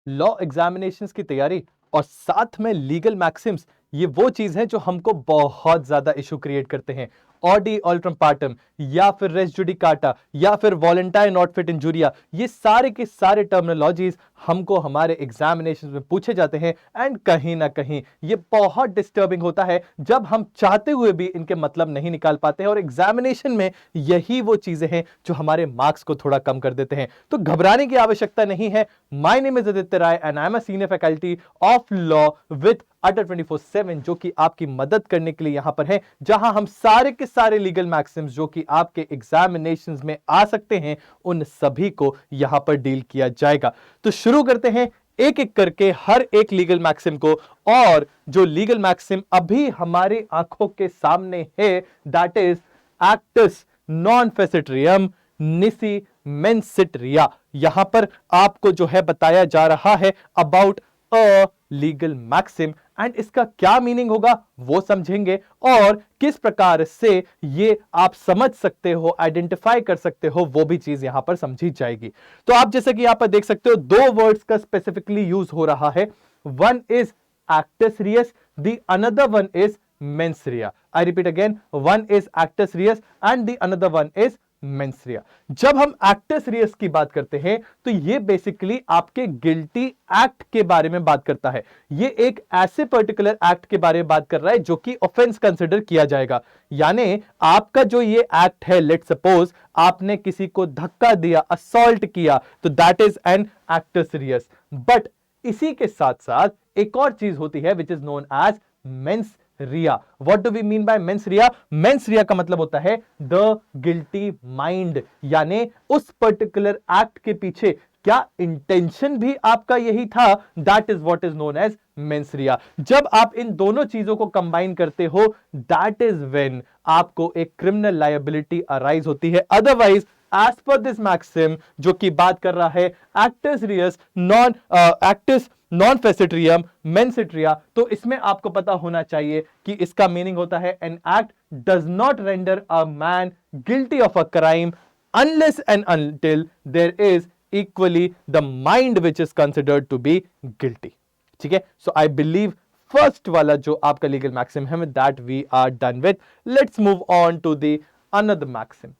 Law examinations की तैयारी और साथ में लीगल मैक्सिम्स, ये वो चीज है जो हमको बहुत ज्यादा इशू क्रिएट करते हैं। ऑडी ऑल्ट्रम पार्टम या फिर रेस जुडिकाटा या फिर वॉलेंटाइन नॉट फिट इंजूरिया, ये सारे के सारे टर्मिनोलॉजीज हमको हमारे एग्जामिनेशन में पूछे जाते हैं। एंड कहीं ना कहीं ये बहुत डिस्टर्बिंग होता है जब हम चाहते हुए भी इनके मतलब नहीं निकाल पाते हैं, और एग्जामिनेशन में यही वो चीजें हैं जो हमारे मार्क्स को थोड़ा कम कर देते हैं। तो घबराने की आवश्यकता नहीं है। My name is Aditya Rai and I am a senior faculty of law with Adda 24/7, जो कि आपकी मदद करने के लिए यहां पर है, जहां हम सारे के सारे लीगल मैक्सिम्स जो कि आपके एग्जामिनेशंस में आ सकते हैं, उन सभी को यहां पर डील किया जाएगा। तो शुरू करते हैं एक एक करके हर एक लीगल मैक्सिम को। और जो लीगल मैक्सिम अभी हमारी आंखों के सामने है, that is actus non facit reum nisi mens sit rea. यहां पर आपको जो है बताया जा रहा है about a legal maxim, and इसका क्या मीनिंग होगा वो समझेंगे, और किस प्रकार से ये आप समझ सकते हो, आइडेंटिफाई कर सकते हो, वो भी चीज यहां पर समझी जाएगी। तो आप जैसे कि यहां पर देख सकते हो, दो वर्ड्स का स्पेसिफिकली यूज हो रहा है। One is actus reus, the another one is mens rea. I repeat again, one is actus reus and the another one is mens rea. जब हम actus reus की बात करते हैं तो ये बेसिकली आपके गिल्टी एक्ट के बारे में बात करता है। ये एक ऐसे पर्टिकुलर एक्ट के बारे में बात कर रहा है जो कि ऑफेंस कंसिडर किया जाएगा। यानी आपका जो ये एक्ट है, लेट सपोज आपने किसी को धक्का दिया, असॉल्ट किया, तो that is an actus reus. But इसी के साथ साथ एक और चीज होती है which is known as mens rea. What do we mean by mens rea? Mens rea का मतलब होता है द गिल्टी माइंड, यानी उस पर्टिकुलर एक्ट के पीछे क्या इंटेंशन भी आपका यही था, that is what is known as mens rea. जब आप इन दोनों चीजों को कंबाइन करते हो, दैट इज व्हेन आपको एक क्रिमिनल लायबिलिटी अराइज होती है। Otherwise as per this maxim जो कि बात कर रहा है actus reus actus non facit reum mens sit rea, तो इसमें आपको पता होना चाहिए कि इसका मीनिंग होता है an act does not render a man guilty of a crime unless and until there is equally the mind which is considered to be guilty. ठीक है, सो आई बिलीव फर्स्ट वाला जो आपका लीगल मैक्सिम है that we are done with. Let's move on to the another maxim.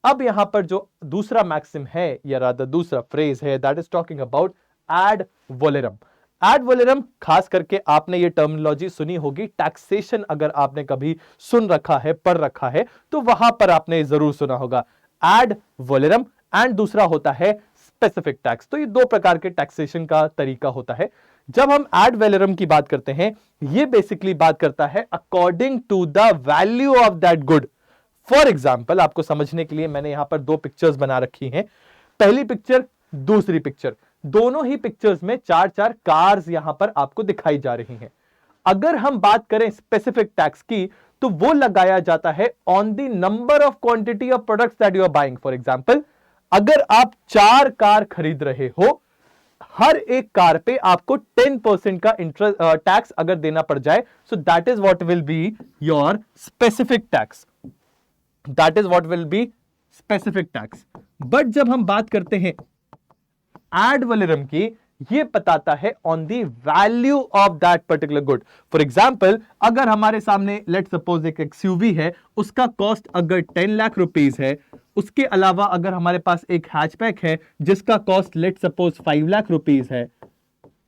अब यहां पर जो दूसरा मैक्सिम है या रादर दूसरा फ्रेज है, that is talking about ad valorem. Ad valorem, खास करके आपने ये टर्मिनोलॉजी सुनी होगी, टैक्सेशन अगर आपने कभी सुन रखा है, पढ़ रखा है, तो वहां पर आपने जरूर सुना होगा एड वोलेरम। एंड दूसरा होता है स्पेसिफिक टैक्स। तो ये दो प्रकार के टैक्सेशन का तरीका होता है। जब हम एड वैलोरम की बात करते हैं, ये बेसिकली बात करता है according to the value of that good. For example, आपको समझने के लिए मैंने यहां पर दो पिक्चर्स बना रखी हैं। पहली पिक्चर, दूसरी पिक्चर, दोनों ही पिक्चर्स में चार चार कार्स यहां पर आपको दिखाई जा रही हैं। अगर हम बात करें स्पेसिफिक टैक्स की, तो वो लगाया जाता है on the number of quantity of products that you are buying. For example, अगर आप 4 कार खरीद रहे हो, हर एक कार पे आपको 10% का इंटरेस्ट टैक्स अगर देना पड़ जाए, सो that is what will be your specific tax. That is what will be specific tax. But जब हम बात करते हैं एड वैलोरम की, ये बताता है on the value of that particular good. For example, अगर हमारे सामने लेट सपोज एक एक्सयूवी है, उसका कॉस्ट अगर 10 लाख रुपीस है, उसके अलावा अगर हमारे पास एक हैचबैक है जिसका cost let suppose 5 lakh rupees है,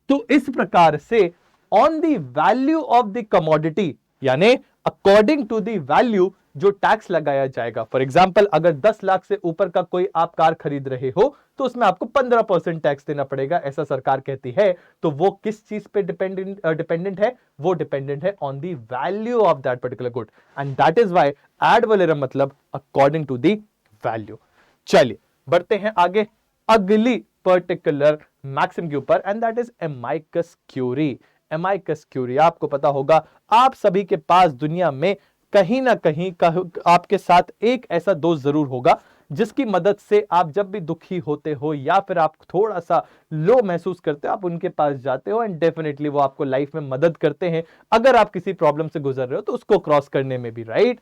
तो इस प्रकार से on the value of the commodity, यानी अकॉर्डिंग टू द वैल्यू जो टैक्स लगाया जाएगा। फॉर एग्जाम्पल, अगर 10 लाख से ऊपर का कोई आप कार खरीद रहे हो, तो उसमें आपको 15% टैक्स देना पड़ेगा, ऐसा सरकार कहती है। तो वो किस चीज पे डिपेंडेंट है? वो डिपेंडेंट है on the value of that particular good, and that is why ad valorem मतलब अकॉर्डिंग टू द वैल्यू। चलिए बढ़ते हैं आगे अगली पर्टिकुलर मैक्सिम के ऊपर, and that is amicus curiae. Amicus curiae आपको पता होगा, आप सभी के पास दुनिया में कहीं ना कहीं आपके साथ एक ऐसा दोस्त जरूर होगा जिसकी मदद से आप जब भी दुखी होते हो या फिर आप थोड़ा सा लो महसूस करते हो, आप उनके पास जाते हो, एंड डेफिनेटली वो आपको लाइफ में मदद करते हैं अगर आप किसी प्रॉब्लम से गुजर रहे हो तो उसको क्रॉस करने में भी, right?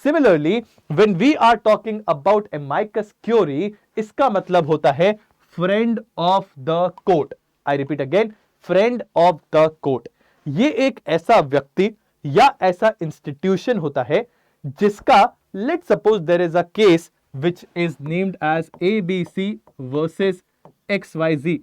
Similarly when we are talking about amicus curiae, इसका मतलब होता है friend of the court. I repeat again, friend of the court. ये एक ऐसा व्यक्ति या ऐसा इंस्टीट्यूशन होता है जिसका, let suppose there is a case which is named as ABC versus XYZ।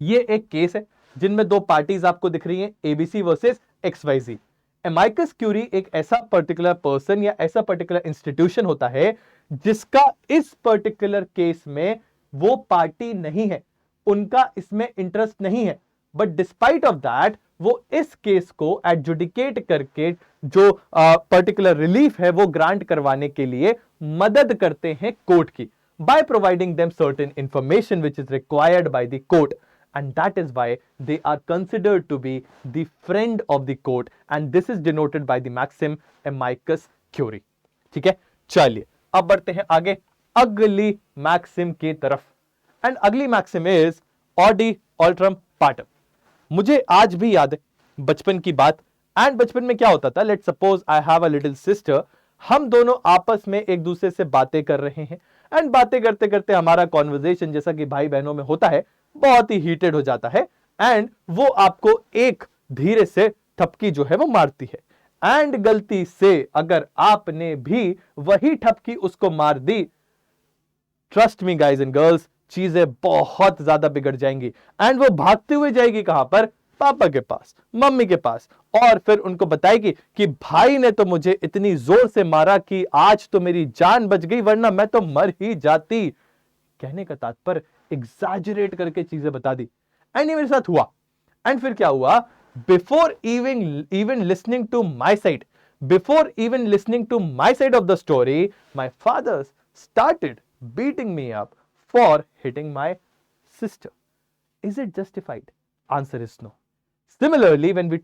ये एक केस है जिनमें दो पार्टीज आपको दिख रही हैं, ABC versus XYZ। Amicus curiae एक ऐसा पर्टिकुलर पर्सन या ऐसा पर्टिकुलर इंस्टीट्यूशन होता है जिसका इस पर्टिकुलर केस में वो पार्टी नहीं है, उनका इसमें इंटरेस्ट नहीं है, बट डिस्पाइट ऑफ दैट वो इस केस को एडजुडिकेट करके जो पर्टिकुलर रिलीफ है वो ग्रांट करवाने के लिए मदद करते हैं कोर्ट की, by providing them certain information which is required by the court, and that is why they are considered to be the friend of the court, and this is denoted by the maxim amicus curiae। ठीक है, चलिए अब बढ़ते हैं आगे अगली maxim की तरफ, एंड अगली maxim is Audi alteram partum. मुझे आज भी याद है बचपन की बात, एंड बचपन में क्या होता था, let suppose I have a little sister, हम दोनों आपस में एक दूसरे से बातें कर रहे हैं, एंड बातें करते करते हमारा कॉन्वर्जेशन, जैसा कि भाई बहनों में होता है, बहुत ही हीटेड हो जाता है, एंड वो आपको एक धीरे से ठपकी जो है वो मारती है, एंड गलती से अगर आपने भी वही ठपकी उसको मार दी, trust me guys and girls, चीजें बहुत ज्यादा बिगड़ जाएंगी, एंड वो भागते हुए जाएगी कहां पर, पापा के पास, मम्मी के पास, और फिर उनको बताएगी कि भाई ने तो मुझे इतनी जोर से मारा कि आज तो मेरी जान बच गई, वरना मैं तो मर ही जाती। कहने का तात्पर्य एग्जैजरेट करके चीजें बता दी, एंड ये मेरे साथ हुआ। एंड फिर क्या हुआ, before even listening to my side, before even listening to my side of the story, my father started beating me up for hitting my sister. Is it justified? Answer is no. Similarly, when we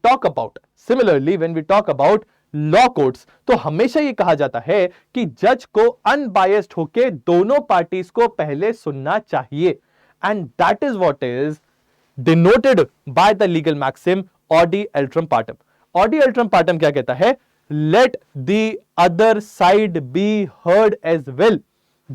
talk about law courts, तो हमेशा ये कहा जाता है कि जज को unbiased होके दोनों पार्टीज को पहले सुनना चाहिए, and that is what is denoted by the legal maxim audi alteram partem. Audi alteram partem क्या कहता है, let the other side be heard as well.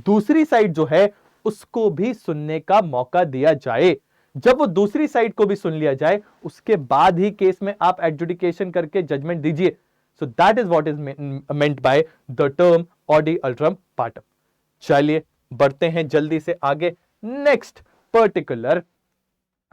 दूसरी साइड जो है उसको भी सुनने का मौका दिया जाए। जब वो दूसरी साइड को भी सुन लिया जाए, उसके बाद ही केस में आप एडजुडिकेशन करके जजमेंट दीजिए। So that is what is meant by the term audi alteram partem. चलिए बढ़ते हैं जल्दी से आगे नेक्स्ट पर्टिकुलर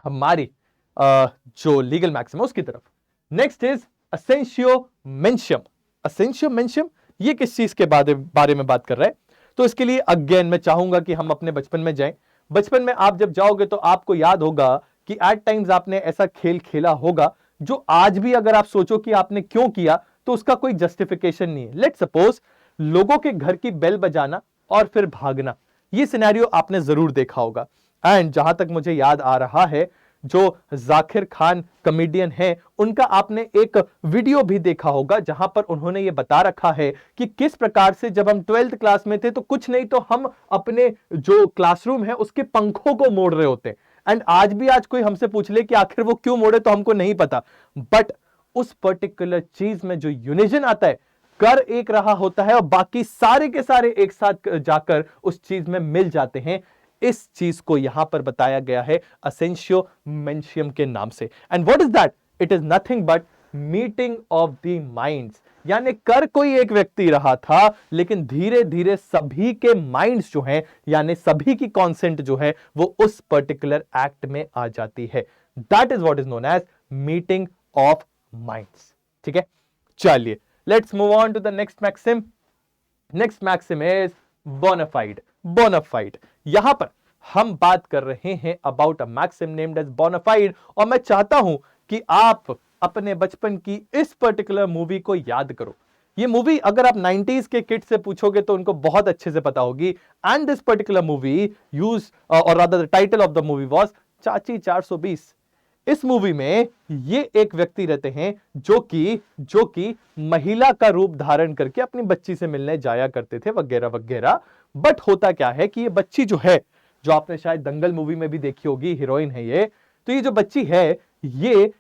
हमारी जो लीगल मैक्सिम है उसकी तरफ। Next is असेंशियो मेंशियम। असेंशियो मेंशियम ये किस चीज के बारे में बात कर रहा है, तो इसके लिए अगेन मैं चाहूंगा कि हम अपने बचपन में जाएं। बचपन में आप जब जाओगे तो आपको याद होगा कि एट टाइम्स आपने ऐसा खेल खेला होगा जो आज भी अगर आप सोचो कि आपने क्यों किया तो उसका कोई जस्टिफिकेशन नहीं है। लेट्स सपोज लोगों के घर की बेल बजाना और फिर भागना, ये सिनेरियो आपने जरूर देखा होगा। एंड जहां तक मुझे याद आ रहा है, जो जाकिर खान कॉमेडियन हैं, उनका आपने एक वीडियो भी देखा होगा जहां पर उन्होंने ये बता रखा है कि किस प्रकार से जब हम 12th क्लास में थे तो कुछ नहीं तो हम अपने जो क्लासरूम है उसके पंखों को मोड़ रहे होते। एंड आज भी आज कोई हमसे पूछ ले कि आखिर वो क्यों मोड़े तो हमको नहीं पता, बट उस पर्टिकुलर चीज में जो यूनिजन आता है, कर एक रहा होता है और बाकी सारे के सारे एक साथ जाकर उस चीज में मिल जाते हैं। इस चीज को यहां पर बताया गया है असेंशियो मेंशियम के नाम से। And what is that? It is nothing but meeting of the minds. यानी कर कोई एक व्यक्ति रहा था, लेकिन धीरे धीरे सभी के माइंड्स जो हैं, यानी सभी की कॉन्सेंट जो है वो उस पर्टिकुलर एक्ट में आ जाती है। That is what is known as meeting of minds. ठीक है, चलिए let's move on to the next maxim. Next maxim is bona fide. Bona fide, यहां पर हम बात कर रहे हैं about a maxim named as bona fide, और मैं चाहता हूं कि आप अपने बचपन की इस पर्टिकुलर मूवी को याद करो। ये मूवी अगर आप 90s के किड से पूछोगे तो उनको बहुत अच्छे से पता होगी। And this particular movie use और rather the title of the movie was Chachi 420। इस मूवी में ये एक व्यक्ति रहते हैं जो कि महिला का रूप धारण करके अपनी बच्ची से मिलने जाया करते थे वगैरह वगैरह। बट होता क्या है कि ये बच्ची जो है, जो आपने शायद दंगल मूवी में भी देखी होगी, हीरोइन है ये, तो ये जो बच्ची है ये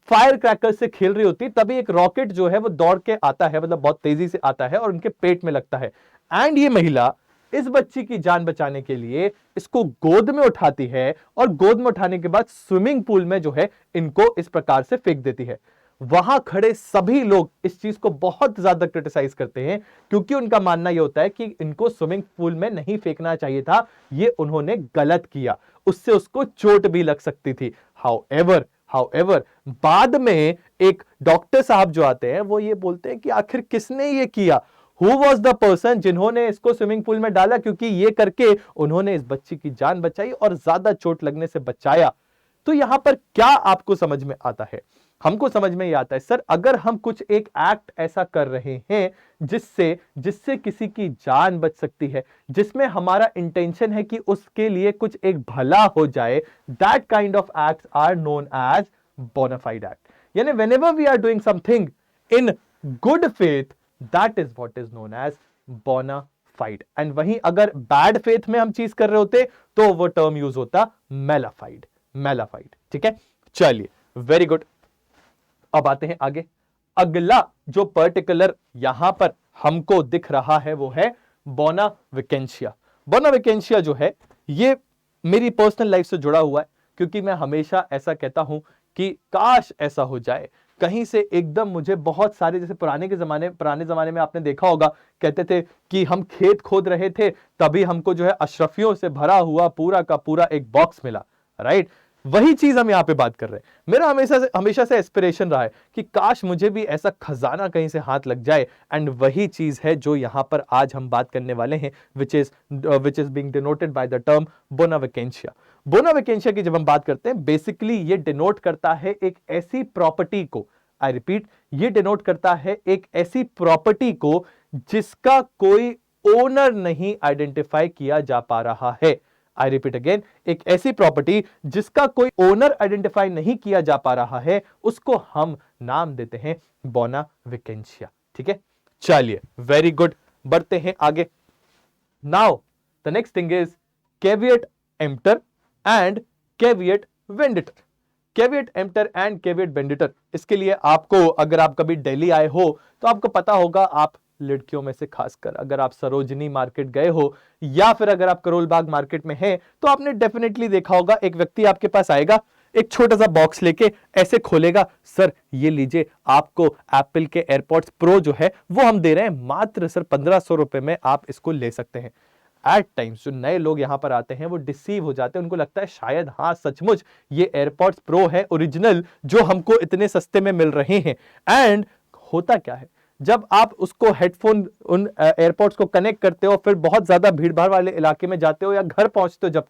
फायर क्रैकर से खेल रही होती, तभी एक रॉकेट जो है वो दौड़ के आता है, मतलब बहुत तेजी से आता है और उनके पेट में लगता है। एंड ये महिला इस बच्ची की जान बचाने के लिए इसको गोद में उठाती है और गोद में उठाने के बाद स्विमिंग पूल में जो है इनको इस प्रकार से फेंक देती है। वहां खड़े सभी लोग इस चीज को बहुत ज्यादा क्रिटिसाइज करते हैं, क्योंकि उनका मानना यह होता है कि इनको स्विमिंग पूल में नहीं फेंकना चाहिए था, ये उन्होंने गलत किया, उससे उसको चोट भी लग सकती थी। हाउएवर बाद में एक डॉक्टर साहब जो आते हैं वो ये बोलते हैं कि आखिर किसने ये किया, हु वॉज द पर्सन जिन्होंने इसको स्विमिंग पूल में डाला, क्योंकि ये करके उन्होंने इस बच्ची की जान बचाई और ज्यादा चोट लगने से बचाया। तो यहां पर क्या आपको समझ में आता है? हमको समझ में ये आता है सर, अगर हम कुछ एक एक्ट ऐसा कर रहे हैं जिससे जिससे किसी की जान बच सकती है, जिसमें हमारा इंटेंशन है कि उसके लिए कुछ एक भला हो जाए, that kind of acts are known as bona fide act. यानी whenever we are doing something in good faith, that is what is known as bona fide. And वहीं अगर बैड फेथ में हम चीज कर रहे होते तो वो टर्म यूज होता मेलाफाइड। ठीक है, चलिए, वेरी गुड। अब आते हैं आगे। अगला जो पर्टिकुलर यहां पर हमको दिख रहा है वो है बोना वेकेंशिया। बोना वेकेंशिया जो है ये मेरी पर्सनल लाइफ से जुड़ा हुआ है, क्योंकि मैं हमेशा ऐसा कहता हूं कि काश ऐसा हो जाए कहीं से एकदम मुझे बहुत सारे, जैसे पुराने जमाने में आपने देखा होगा, कहते थे कि हम खेत खोद रहे थे तभी हमको जो है अशरफियों से भरा हुआ पूरा का पूरा एक बॉक्स मिला, राइट? वही चीज हम यहां पे बात कर रहे हैं। मेरा हमेशा से एस्पिरेशन रहा है कि काश मुझे भी ऐसा खजाना कहीं से हाथ लग जाए, एंड वही चीज है जो यहां पर आज हम बात करने वाले हैं, which is being denoted by the term बोना वेकेंशिया। बोना वेकेंशिया की जब हम बात करते हैं, बेसिकली ये डिनोट करता है एक ऐसी प्रॉपर्टी को, आई रिपीट, ये डिनोट करता है एक ऐसी प्रॉपर्टी को जिसका कोई ओनर नहीं आइडेंटिफाई किया जा पा रहा है। आई रिपीट अगेन, एक ऐसी प्रॉपर्टी जिसका कोई ओनर आइडेंटिफाई नहीं किया जा पा रहा है, उसको हम नाम देते हैं बोना वेकेंशिया। ठीक है, चलिए, वेरी गुड, बढ़ते हैं आगे। Now the next thing is caveat emptor and caveat venditor. Caveat emptor and caveat venditor, इसके लिए आपको, अगर आप कभी दिल्ली आए हो तो आपको पता होगा, आप लड़कियों में से खासकर अगर आप सरोजनी मार्केट गए हो या फिर अगर आप करोल बाग मार्केट में हैं, तो आपने डेफिनेटली देखा होगा, एक व्यक्ति आपके पास आएगा, एक छोटा सा बॉक्स लेके ऐसे खोलेगा, सर ये लीजिए, आपको एप्पल के एयरपॉड्स प्रो जो है वो हम दे रहे हैं मात्र सर 1500 रुपए में, आप इसको ले सकते हैं। एट टाइम्स जो नए लोग यहां पर आते हैं वो डिसीव हो जाते हैं, उनको लगता है शायद हाँ सचमुच ये एयरपॉड्स प्रो है ओरिजिनल, जो हमको इतने सस्ते में मिल रहे हैं। एंड होता क्या है, जब आप उसको हेडफोन, उन एयरपॉड्स को कनेक्ट करते हो, फिर बहुत ज्यादा भीड़ भाड़ वाले इलाके में जाते हो या घर पहुंचते हो,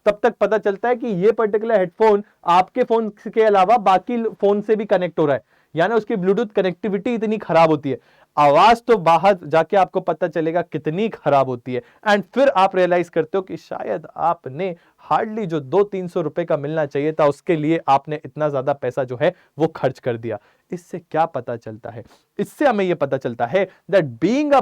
तब तक पता चलता है कि ये पर्टिकुलर हेडफोन आपके फोन के अलावा बाकी फोन से भी कनेक्ट हो रहा है, यानी उसकी ब्लूटूथ कनेक्टिविटी इतनी खराब होती है, आवाज तो बाहर जाके आपको पता चलेगा कितनी खराब होती है। एंड फिर आप रियलाइज करते हो कि शायद आपने हार्डली जो 200-300 रुपए का मिलना चाहिए था, उसके लिए आपने इतना ज्यादा पैसा जो है वो खर्च कर दिया। इससे क्या पता चलता है? इससे हमें यह पता चलता है that being a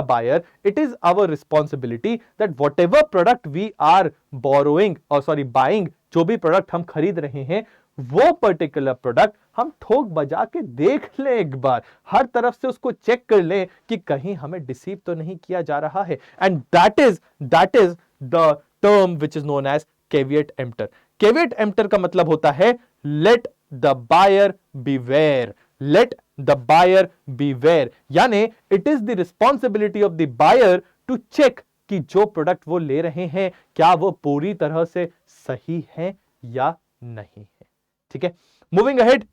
buyer it is our responsibility that whatever product we are borrowing और सॉरी बाइंग, जो भी प्रोडक्ट हम खरीद रहे हैं, वो पर्टिकुलर प्रोडक्ट हम ठोक बजा के देख लें, एक बार हर तरफ से उसको चेक कर लें कि कहीं हमें डिसीव तो नहीं किया जा रहा है। And that is the term which is known as caveat emptor. Caveat emptor का मतलब होता है let the buyer beware, let the buyer beware, यानी it is the responsibility of the buyer to check कि जो प्रोडक्ट वो ले रहे हैं क्या वो पूरी तरह से सही है या नहीं है। ठीक है, moving ahead,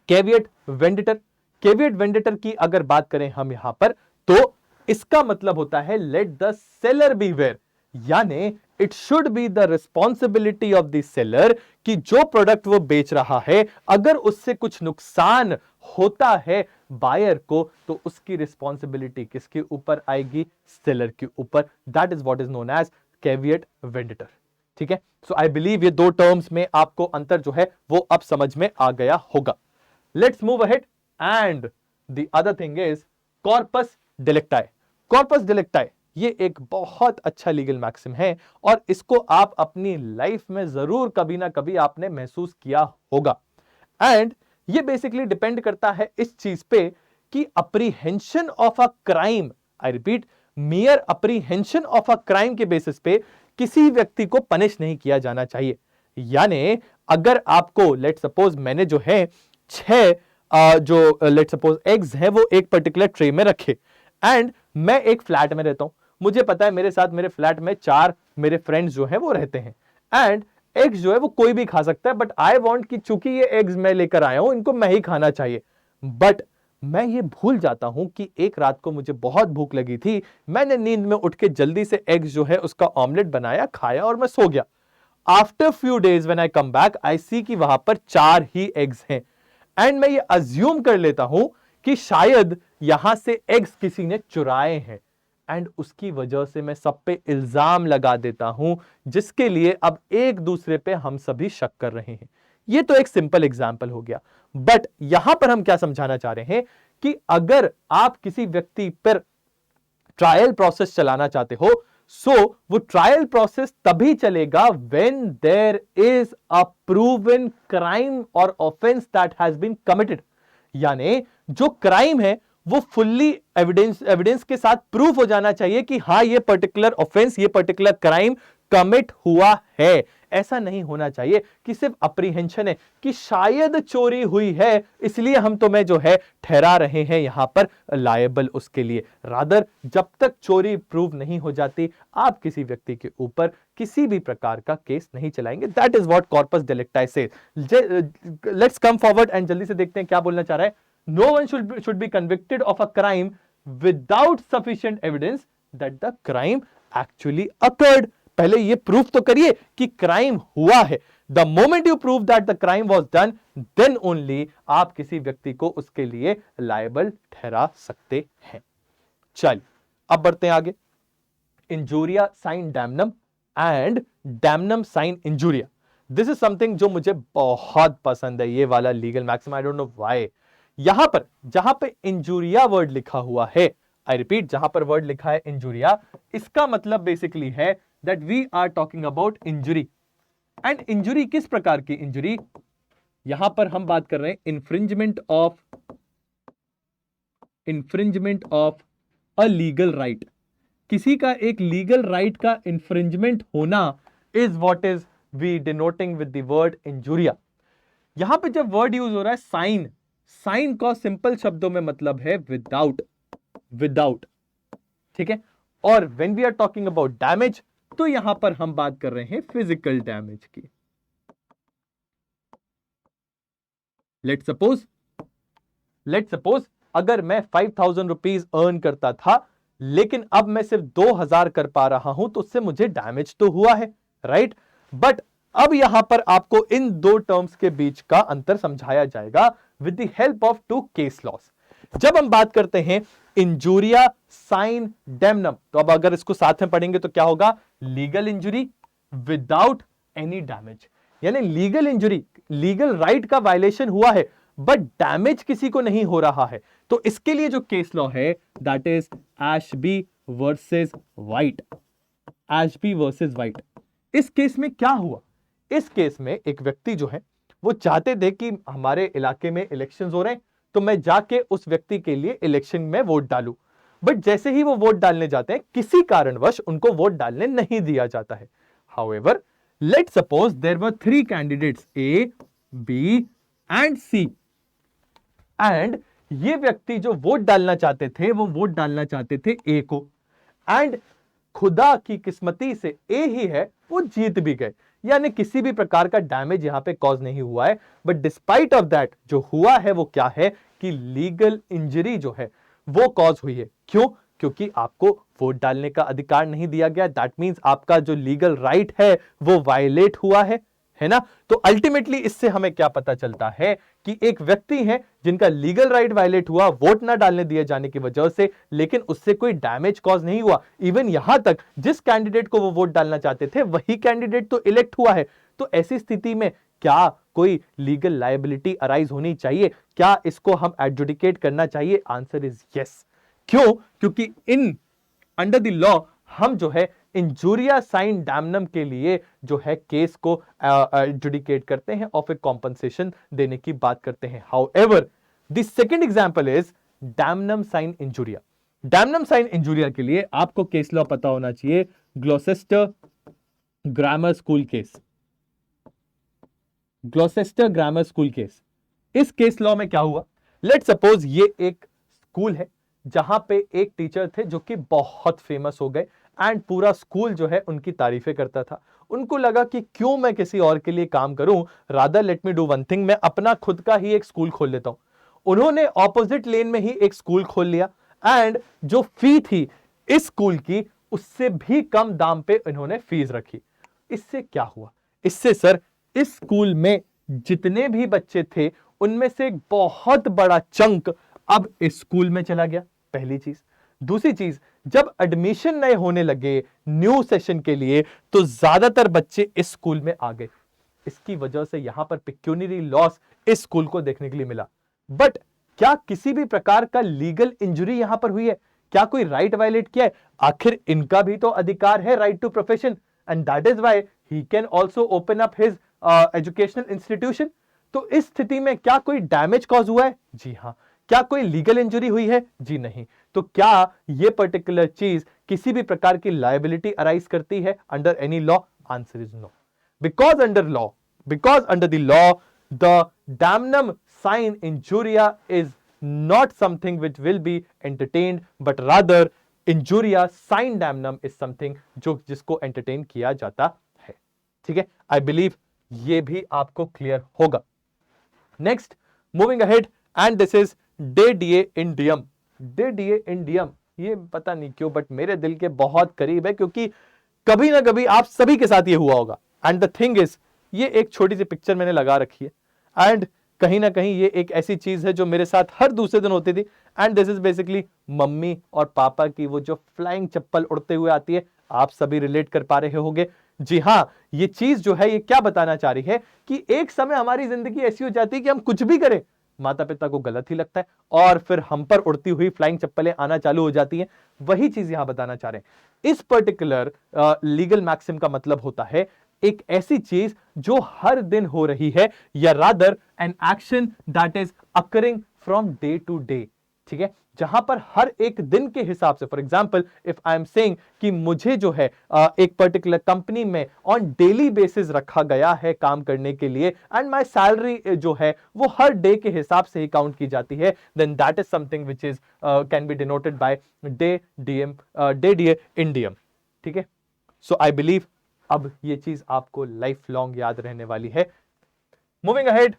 caveat venditor. Caveat वेंडिटर की अगर बात करें हम यहां पर, तो इसका मतलब होता है लेट द सेलर बीवेयर, यानी it should be the responsibility of the seller कि जो प्रोडक्ट वो बेच रहा है, अगर उससे कुछ नुकसान होता है बायर को, तो उसकी रिस्पॉन्सिबिलिटी किसके ऊपर आएगी? सेलर के ऊपर। That is what is known as caveat venditor. ठीक है, सो आई बिलीव ये दो टर्म्स में आपको अंतर जो है वो अब समझ में आ गया होगा। Let's move ahead and the other thing is corpus delicti. Corpus delicti ये एक बहुत अच्छा लीगल मैक्सिम है और इसको आप अपनी लाइफ में जरूर कभी ना कभी आपने महसूस किया होगा। एंड ये बेसिकली डिपेंड करता है इस चीज पे कि apprehension of a crime, I repeat, मियर apprehension of a crime के बेसिस पे किसी व्यक्ति को पनिश नहीं किया जाना चाहिए। यानी अगर आपको लेट सपोज मैंने जो है 6 जो लेट सपोज एग्स हैं वो एक पर्टिकुलर ट्रे में रखे, एंड मैं एक फ्लैट में रहता हूं, मुझे पता है मेरे साथ मेरे फ्लैट में 4 मेरे फ्रेंड्स जो हैं वो रहते हैं, एंड एग्स जो है वो कोई भी खा सकता है, बट आई वांट कि चूंकि ये एग्स मैं लेकर आया हूं इनको मैं ही खाना चाहिए, बट मैं ये भूल जाता हूं कि एक रात को मुझे बहुत भूख लगी थी, मैंने नींद में उठ के जल्दी से एग्स जो है उसका ऑमलेट बनाया, खाया और मैं सो गया। After few days when I come back I see कि वहां पर 4 ही एग्स हैं, एंड मैं ये अज्यूम कर लेता हूं कि शायद यहां से एग्स किसी ने चुराए हैं, एंड उसकी वजह से मैं सब पे इल्जाम लगा देता हूं, जिसके लिए अब एक दूसरे पे हम सभी शक कर रहे हैं। ये तो एक सिंपल एग्जाम्पल हो गया, बट यहां पर हम क्या समझाना चाह रहे हैं कि अगर आप किसी व्यक्ति पर ट्रायल प्रोसेस चलाना चाहते हो, सो वो ट्रायल प्रोसेस तभी चलेगा when there is a proven crime और offence that has been committed. यानी जो क्राइम है वो फुल्ली एविडेंस के साथ प्रूफ हो जाना चाहिए कि हां ये पर्टिकुलर ऑफेंस, ये पर्टिकुलर क्राइम कमिट हुआ है। ऐसा नहीं होना चाहिए कि सिर्फ अप्रीहेंशन है कि शायद चोरी हुई है इसलिए हम तुम्हें जो है ठहरा रहे हैं यहां पर लायबल उसके लिए। रादर जब तक चोरी प्रूव नहीं हो जाती आप किसी व्यक्ति के ऊपर किसी भी प्रकार का केस नहीं चलाएंगे। That is what corpus delicti says. Let's come forward and जल्दी से देखते हैं क्या बोलना चाह रहा है। No one should be convicted of a crime without sufficient evidence that the crime actually occurred. पहले ये प्रूफ तो करिए कि क्राइम हुआ है। The moment you prove that the crime was done, then only आप किसी व्यक्ति को उसके लिए लायबल ठहरा सकते हैं। चलिए अब बढ़ते हैं आगे। Injuria sine damnum and damnum sine injuria, this is something जो मुझे बहुत पसंद है, ये वाला legal maxim. I don't know why. यहां पर जहां पे इंजूरिया वर्ड लिखा हुआ है, आई रिपीट, जहां पर वर्ड लिखा है इंजूरिया, इसका मतलब बेसिकली है that we are talking about injury. And injury किस प्रकार की इंजुरी? यहां पर हम बात कर रहे हैं infringement of a legal right. किसी का एक लीगल राइट का इंफ्रिंजमेंट होना is what is we denoting with the word injuria. यहां पे जब वर्ड यूज हो रहा है साइन, साइन का सिंपल शब्दों में मतलब है विदाउट, ठीक है। और when we are talking about damage, तो यहां पर हम बात कर रहे हैं फिजिकल डैमेज की। लेट्स सपोज अगर मैं 5,000 रुपीज अर्न करता था लेकिन अब मैं सिर्फ 2,000 कर पा रहा हूं, तो उससे मुझे डैमेज तो हुआ है, राइट। बट अब यहां पर आपको इन दो टर्म्स के बीच का अंतर समझाया जाएगा with the help of 2 case laws. जब हम बात करते हैं इंजूरिया साइन डैमनम, तो अब अगर इसको साथ में पढ़ेंगे तो क्या होगा? Legal injury without any damage. यानी लीगल इंजुरी, लीगल राइट का वायलेशन हुआ है बट डैमेज किसी को नहीं हो रहा है। तो इसके लिए जो केस लॉ है that is Ashby versus white. Ashby versus white. इस केस में क्या हुआ? इस केस में एक व्यक्ति जो है वो चाहते थे कि हमारे इलाके में इलेक्शंस हो रहे हैं तो मैं जाके उस व्यक्ति के लिए इलेक्शन में वोट डालूं, बट जैसे ही वो वोट डालने जाते हैं किसी कारणवश उनको वोट डालने नहीं दिया जाता है। However, let's suppose there were 3 candidates A, B and C, and ये व्यक्ति जो वोट डालना चाहते थे वो वोट डालना चाहते थे ए को, एंड खुदा की किस्मती से ए ही है वो जीत भी गए। यानी किसी भी प्रकार का डैमेज यहां पे कॉज नहीं हुआ है, बट डिस्पाइट ऑफ दैट जो हुआ है वो क्या है कि लीगल इंजरी जो है वो कॉज हुई है। क्यों? क्योंकि आपको वोट डालने का अधिकार नहीं दिया गया। दैट मींस आपका जो लीगल राइट है वो वायलेट हुआ है ना। तो अल्टीमेटली इससे हमें क्या पता चलता है कि एक व्यक्ति है जिनका लीगल राइट वायलेट हुआ वोट ना डालने दिए जाने की वजह से, लेकिन उससे कोई डैमेज कॉज नहीं हुआ। इवन यहां तक जिस कैंडिडेट को वो वोट डालना चाहते थे वही कैंडिडेट तो इलेक्ट हुआ है। तो ऐसी स्थिति में क्या कोई लीगल लायबिलिटी अराइज होनी चाहिए? क्या इसको हम एडजुडिकेट करना चाहिए? Answer is yes. क्यों? क्योंकि इन अंडर द लॉ हम जो है इंजूरिया साइन डैमनम के लिए जो है केस को एडजुडिकेट करते हैं और फिर कॉम्पनसेशन देने की बात करते हैं। However the second example is damnum sine injuria. Damnum sine injuria के लिए आपको केस लॉ पता होना चाहिए, Gloucester grammar school case, Gloucester grammar school case. इस केस लॉ में क्या हुआ, लेट सपोज ये एक स्कूल है जहां पे एक टीचर थे जो कि बहुत फेमस हो गए एंड पूरा स्कूल जो है उनकी तारीफें करता था। उनको लगा कि क्यों मैं किसी और के लिए काम करूं, rather let me do one thing, मैं अपना खुद का ही एक स्कूल खोल लेता हूं। उन्होंने ऑपोजिट लेन में ही एक स्कूल खोल लिया एंड जो फी थी इस स्कूल की उससे भी कम दाम पे इन्होंने फीस रखी। इससे क्या हुआ, इससे सर इस स्कूल में जितने भी बच्चे थे उनमें से एक बहुत बड़ा चंक अब इस स्कूल में चला गया, पहली चीज। दूसरी चीज, जब एडमिशन नए होने लगे न्यू सेशन के लिए तो ज्यादातर बच्चे इस स्कूल में आ गए। इसकी वजह से यहां पर पिक्यूनियरी लॉस इस स्कूल को देखने के लिए मिला। बट क्या किसी भी प्रकार का लीगल इंजरी यहां पर हुई है, क्या कोई राइट वायलेट किया है? आखिर इनका भी तो अधिकार है right to profession, and that is why he can also open up his educational institution. तो इस स्थिति में क्या कोई डैमेज कॉज हुआ है? जी हां। क्या कोई लीगल इंजरी हुई है? जी नहीं। तो क्या यह पर्टिकुलर चीज किसी भी प्रकार की लायबिलिटी अराइज करती है under any law? Answer is no. because under the law the damnum sign injuria is not something which will be entertained, but rather injuria sign damnum is something जो जिसको entertain किया जाता है। ठीक है, I believe ये भी आपको क्लियर होगा। Next, moving ahead, and this is de die in diem. De die in diem ये पता नहीं क्यों बट मेरे दिल के बहुत करीब है, क्योंकि कभी ना कभी आप सभी के साथ ये हुआ होगा। एंड द थिंग इज, ये एक छोटी सी पिक्चर मैंने लगा रखी है एंड कहीं ना कहीं ये एक ऐसी चीज है जो मेरे साथ हर दूसरे दिन होती थी। And this is basically mummy और पापा की वो जो फ्लाइंग चप्पल उड़ते हुए आती है। आप सभी रिलेट कर पा रहे होंगे। जी हां, ये चीज जो है ये क्या बताना चाह रही है कि एक समय हमारी जिंदगी ऐसी हो जाती है कि हम कुछ भी करें माता पिता को गलत ही लगता है और फिर हम पर उड़ती हुई फ्लाइंग चप्पलें आना चालू हो जाती हैं। वही चीज यहां बताना चाह रहे हैं। इस पर्टिकुलर लीगल मैक्सिम का मतलब होता है एक ऐसी चीज जो हर दिन हो रही है, या rather an action that is occurring from day to day. ठीक है, जहां पर हर एक दिन के हिसाब से, for example if I am saying कि मुझे जो है एक पर्टिकुलर कंपनी में ऑन डेली बेसिस रखा गया है काम करने के लिए एंड माय सैलरी जो है वो हर डे के हिसाब से ही काउंट की जाती है, then that is something which is can be denoted by de die in diem. ठीक है, सो आई बिलीव अब ये चीज आपको लाइफ लॉन्ग याद रहने वाली है। Moving ahead,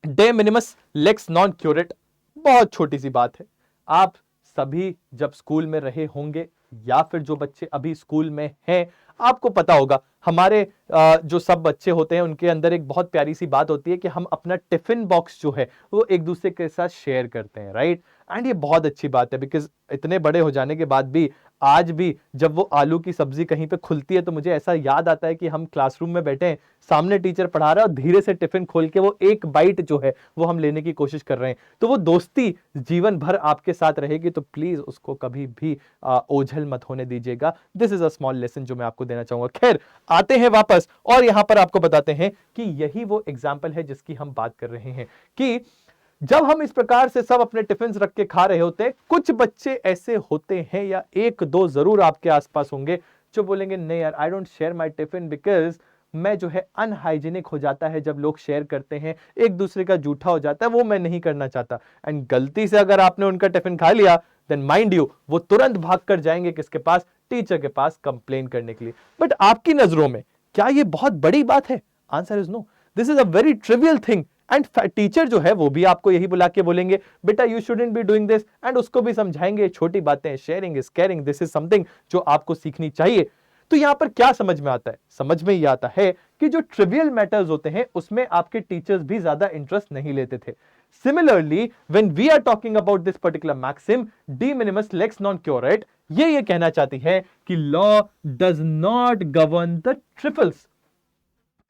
de minimis lex non curat. बहुत छोटी सी बात है। आप सभी जब स्कूल में रहे होंगे या फिर जो बच्चे अभी स्कूल में हैं, आपको पता होगा हमारे जो सब बच्चे होते हैं उनके अंदर एक बहुत प्यारी सी बात होती है कि हम अपना टिफिन बॉक्स जो है वो एक दूसरे के साथ शेयर करते हैं, राइट। एंड ये बहुत अच्छी बात है, बिकॉज इतने बड़े हो जाने के बाद भी आज भी जब वो आलू की सब्जी कहीं पे खुलती है तो मुझे ऐसा याद आता है कि हम क्लासरूम में बैठे हैं, सामने टीचर पढ़ा रहा है और धीरे से टिफिन खोल के वो एक बाइट जो है वो हम लेने की कोशिश कर रहे हैं। तो वो दोस्ती जीवन भर आपके साथ रहेगी, तो प्लीज उसको कभी भी ओझल मत होने दीजिएगा। This is a small lesson जो मैं आपको देना चाहूंगा। खैर, आते हैं वापस और यहां पर आपको बताते हैं कि यही वो एग्जाम्पल है जिसकी हम बात कर रहे हैं कि जब हम इस प्रकार से सब अपने टिफिन रख के खा रहे होते हैं, कुछ बच्चे ऐसे होते हैं या एक दो जरूर आपके आसपास होंगे जो बोलेंगे नहीं यार, I don't share my tiffin because मैं जो है अनहाइजीनिक हो जाता है जब लोग शेयर करते हैं, एक दूसरे का जूठा हो जाता है, वो मैं नहीं करना चाहता। एंड गलती से अगर आपने उनका टिफिन खा लिया देन माइंड यू वो तुरंत भाग कर जाएंगे किसके पास? टीचर के पास कंप्लेन करने के लिए। बट आपकी नजरों में क्या ये बहुत बड़ी बात है? Answer is no, this is a very trivial thing. And teacher जो है वो भी आपको यही बुला के बोलेंगे बेटा you shouldn't be doing this, and उसको भी समझाएंगे छोटी बातें, sharing is caring, this is something जो आपको सीखनी चाहिए। तो यहां पर क्या समझ में आता है? समझ में ये आता है कि जो ट्रिवियल मैटर्स होते हैं उसमें आपके टीचर्स भी ज्यादा इंटरेस्ट नहीं लेते थे। Similarly when we are talking about this particular maxim de minimis lex non curat, ये कहना चाहती है कि law does not govern the trifles.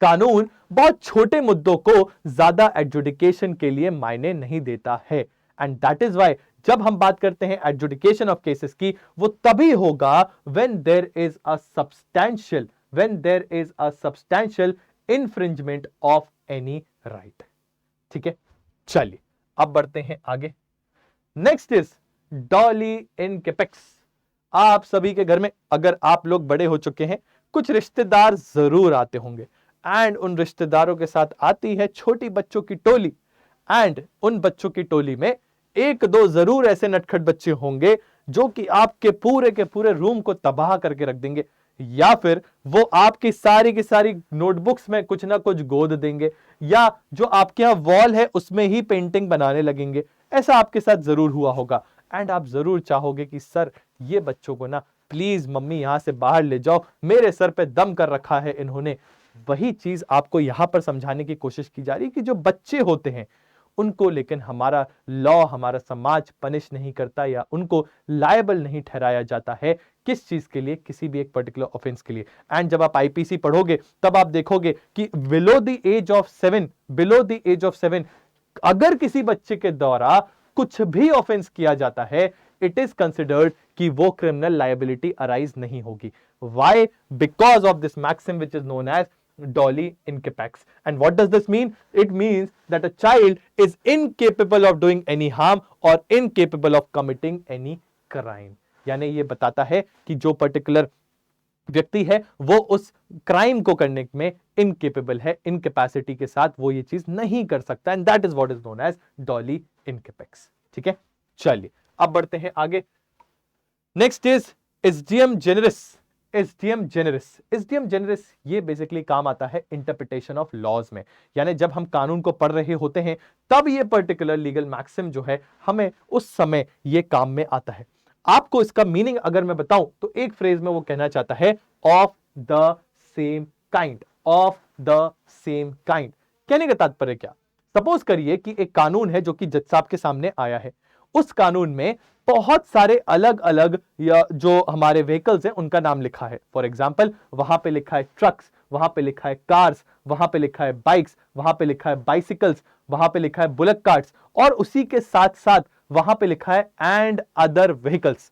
कानून बहुत छोटे मुद्दों को ज्यादा एडजुडिकेशन के लिए मायने नहीं देता है। एंड दैट इज व्हाई जब हम बात करते हैं एडजुडिकेशन ऑफ केसेस की, वो तभी होगा when there is a substantial infringement of any right. ठीक है, चलिए अब बढ़ते हैं आगे। Next is doli incapax. आप सभी के घर में अगर आप लोग बड़े हो चुके हैं, कुछ रिश्तेदार जरूर आते होंगे, एंड उन रिश्तेदारों के साथ आती है छोटी बच्चों की टोली, एंड उन बच्चों की टोली में एक दो जरूर ऐसे नटखट बच्चे होंगे जो कि आपके पूरे के पूरे रूम को तबाह करके रख देंगे, या फिर वो आपकी सारी की सारी नोटबुक्स में कुछ ना कुछ गोद देंगे, या जो आपके यहां वॉल है उसमें ही पेंटिंग बनाने लगेंगे। ऐसा आपके साथ जरूर हुआ होगा, एंड आप जरूर चाहोगे कि सर ये बच्चों को ना प्लीज मम्मी यहां से बाहर ले जाओ, मेरे सर पे दम कर रखा है इन्होंने। वही चीज आपको यहां पर समझाने की कोशिश की जा रही है कि जो बच्चे होते हैं उनको लेकिन हमारा लॉ, हमारा समाज पनिश नहीं करता या उनको लायबल नहीं ठहराया जाता है किस चीज के लिए, किसी भी एक पर्टिकुलर ऑफेंस के लिए। एंड जब आप आईपीसी पढ़ोगे तब आप देखोगे कि बिलो द एज ऑफ 7 अगर किसी बच्चे के द्वारा कुछ भी ऑफेंस किया जाता है, इट इज कंसिडर्ड कि वो क्रिमिनल लायबिलिटी अराइज नहीं होगी। Why? Because of this maxim which is known as Dolly in capex. And what does this mean? It means that a child is incapable of doing any harm or incapable of committing any crime. यानी ये बताता है कि जो particular व्यक्ति है वो उस क्राइम को करने में इनकेपेबल है, इनकेपेसिटी के साथ वो ये चीज नहीं कर सकता, and that is what is known as doli incapax. ठीक है, चलिए अब बढ़ते हैं आगे। Next is ejusdem generis. Ejusdem generis ये बेसिकली काम आता है इंटरप्रिटेशन ऑफ लॉज में, यानी जब हम कानून को पढ़ रहे होते हैं तब ये पर्टिकुलर लीगल मैक्सिम जो है हमें उस समय ये काम में आता है। आपको इसका मीनिंग अगर मैं बताऊं तो एक फ्रेज में वो कहना चाहता है of the same kind. Of the same kind कहने का तात्पर्य क्या? सपोज करिए कि एक कानून है जो कि जज साहब के सामने आया है, उस कानून में बहुत सारे अलग अलग या जो हमारे व्हीकल्स हैं उनका नाम लिखा है। फॉर एग्जाम्पल वहां पे लिखा है ट्रक्स, वहां पे लिखा है कार्स, वहां पे लिखा है बाइक्स, वहां पे लिखा है बाइसिकल्स, वहां पे लिखा है बुलेट कार्ट्स, और उसी के साथ साथ वहां पे लिखा है एंड अदर व्हीकल्स।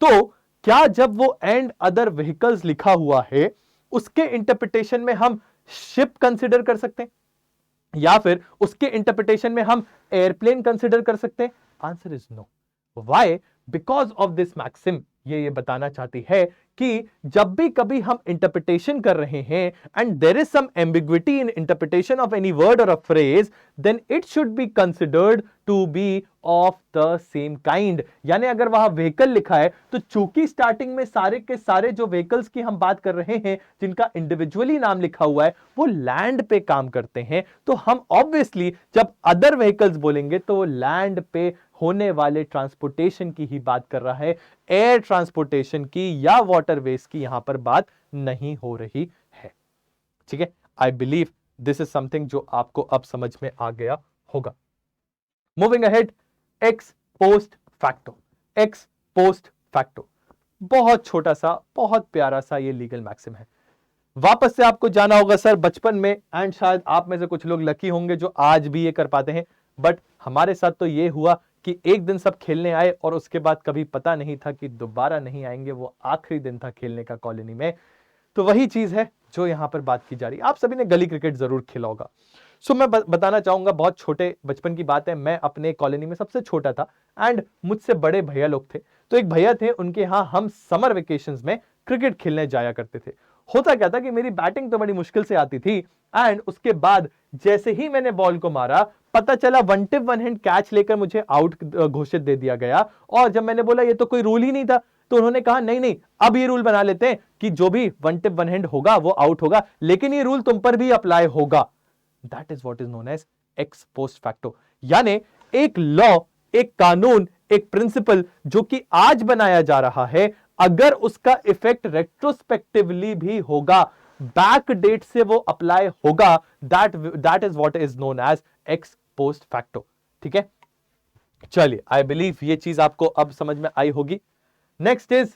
तो क्या जब वो एंड अदर व्हीकल्स लिखा हुआ है उसके इंटरप्रिटेशन में हम शिप कंसिडर कर सकते हैं, या फिर उसके इंटरप्रिटेशन में हम एयरप्लेन कंसिडर कर सकते हैं? Answer is no. Why? Because of this maxim ये बताना चाहती है कि जब भी कभी हम इंटरप्रिटेशन कर रहे हैं and there is some ambiguity in interpretation of any word और a phrase, then it should be considered to be of the same kind. यानी अगर वहां व्हीकल लिखा है तो चूंकि स्टार्टिंग में सारे के सारे जो व्हीकल्स की हम बात कर रहे हैं जिनका इंडिविजुअली नाम लिखा हुआ है वो लैंड पे काम करते हैं, तो हम ऑब्वियसली जब अदर व्हीकल्स बोलेंगे तो वो लैंड पे होने वाले ट्रांसपोर्टेशन की ही बात कर रहा है, एयर ट्रांसपोर्टेशन की या वाटरवेज की यहां पर बात नहीं हो रही है। ठीक है, I believe this is something जो आपको अब समझ में आ गया होगा। Moving ahead, x post facto. X post facto बहुत छोटा सा, बहुत प्यारा सा ये लीगल मैक्सिम है। वापस से आपको जाना होगा सर बचपन में, एंड शायद आप में से कुछ लोग लकी होंगे जो आज भी ये कर पाते हैं, बट हमारे साथ तो ये हुआ कि एक दिन सब खेलने आए और उसके बाद कभी पता नहीं था कि दोबारा नहीं आएंगे, वो आखिरी दिन था खेलने का कॉलोनी में। तो वही चीज है जो यहां पर बात की जा रही है। आप सभी ने गली क्रिकेट जरूर खेला होगा। सो मैं बताना चाहूंगा, बहुत छोटे बचपन की बात है, मैं अपने कॉलोनी में सबसे छोटा था एंड मुझसे बड़े भैया लोग थे। तो एक भैया थे, उनके यहाँ हम समर वेकेशंस में क्रिकेट खेलने जाया करते थे। होता क्या था कि मेरी बैटिंग तो बड़ी मुश्किल से आती थी, एंड उसके बाद जैसे ही मैंने बॉल को मारा पता चला one tip one hand catch लेकर मुझे आउट घोषित दे दिया गया। और जब मैंने बोला ये तो कोई रूल ही नहीं था, तो उन्होंने कहा नहीं नहीं अब ये रूल बना लेते हैं कि जो भी वन टिप वन हैंड होगा वो आउट होगा, लेकिन ये रूल तुम पर भी अप्लाई होगा। That is what is known as ex post facto. यानी एक लॉ, एक कानून, एक प्रिंसिपल जो कि आज बनाया जा रहा है, अगर उसका इफेक्ट रेट्रोस्पेक्टिवली भी होगा, बैक डेट से वो अप्लाई होगा, that is what is known as ex post facto. ठीक है, चलिए आई बिलीव ये चीज आपको अब समझ में आई होगी। Next is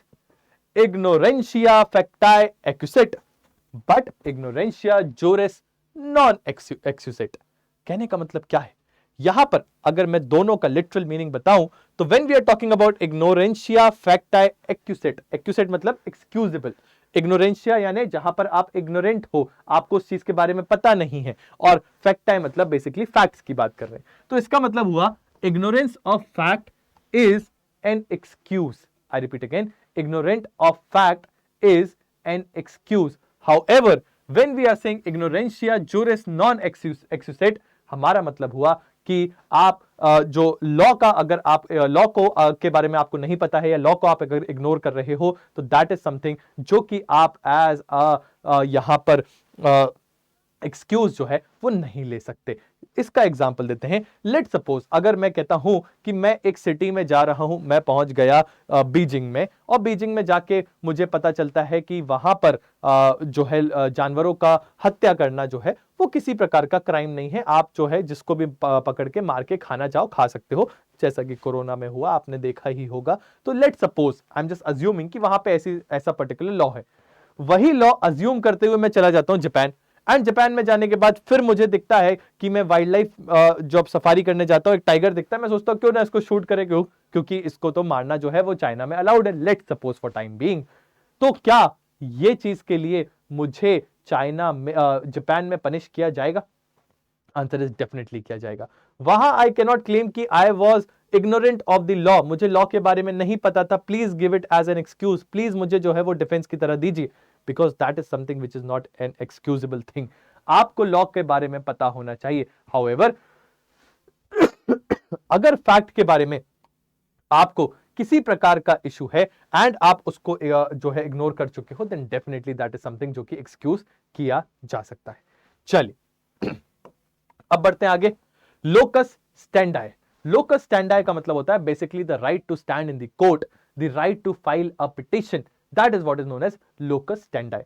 ignorantia facti excusat, but ignorantia juris non excusat. कहने का मतलब क्या है? यहां पर अगर मैं दोनों का लिटरल मीनिंग बताऊं तो when we are talking about ignorantia facti excusat, excusat मतलब एक्सक्यूजेबल, इग्नोरेंशिया यानी जहां पर आप इग्नोरेंट हो, आपको उस चीज के बारे में पता नहीं है, और फैक्टाई मतलब बेसिकली फैक्ट्स की बात कर रहे हैं। तो इसका मतलब हुआ ignorance of fact is an excuse. I repeat again, ignorant of fact is an excuse. However, when we are saying ignorantia juris non excusat, हमारा मतलब हुआ कि आप जो लॉ का, अगर आप लॉ को के बारे में आपको नहीं पता है या लॉ को आप अगर इग्नोर कर रहे हो तो दैट इज समथिंग जो कि आप एज यहां पर एक्सक्यूज जो है वो नहीं ले सकते। इसका एग्जाम्पल देते हैं। लेट सपोज अगर मैं कहता हूं कि मैं एक सिटी में जा रहा हूं, मैं पहुंच गया बीजिंग में, और बीजिंग में जाके मुझे पता चलता है कि वहां पर जो है जानवरों का हत्या करना जो है वो किसी प्रकार का क्राइम नहीं है। आप जो है जिसको भी पकड़ के मार के खाना चाहो खा सकते हो, जैसा कि कोरोना में हुआ, आपने देखा ही होगा। तो let suppose I am just assuming कि वहां पे ऐसा पर्टिकुलर लॉ है। वही लॉ अज्यूम करते हुए मैं चला जाता हूं जापान, एंड जापान में जाने के बाद फिर मुझे दिखता है कि मैं वाइल्ड लाइफ जब सफारी करने जाता हूं, एक टाइगर दिखता है, मैं सोचता हूं क्यों ना इसको शूट करें, क्योंकि इसको तो मारना जो है वो चाइना में अलाउड है, let suppose for time being. तो क्या ये चीज के लिए मुझे चाइना में जापान में पनिश किया जाएगा? आंसर इज डेफिनेटली किया जाएगा। वहां आई कैन नॉट क्लेम कि I was ignorant of the law, मुझे लॉ के बारे में नहीं पता था, please give it as an excuse, please मुझे जो है वो डिफेंस की तरह दीजिए, because that is something which is not an excusable thing. आपको लॉ के बारे में पता होना चाहिए। हाउएवर अगर फैक्ट के बारे में आपको किसी प्रकार का इशू है एंड आप उसको जो है इग्नोर कर चुके हो, then definitely that is something जो कि एक्सक्यूज किया जा सकता है। चलिए अब बढ़ते हैं आगे। लोकस स्टैंडाई। लोकस स्टैंडाई का मतलब होता है basically the right to stand in the court, the right to file a petition, that is what is known as locus standi.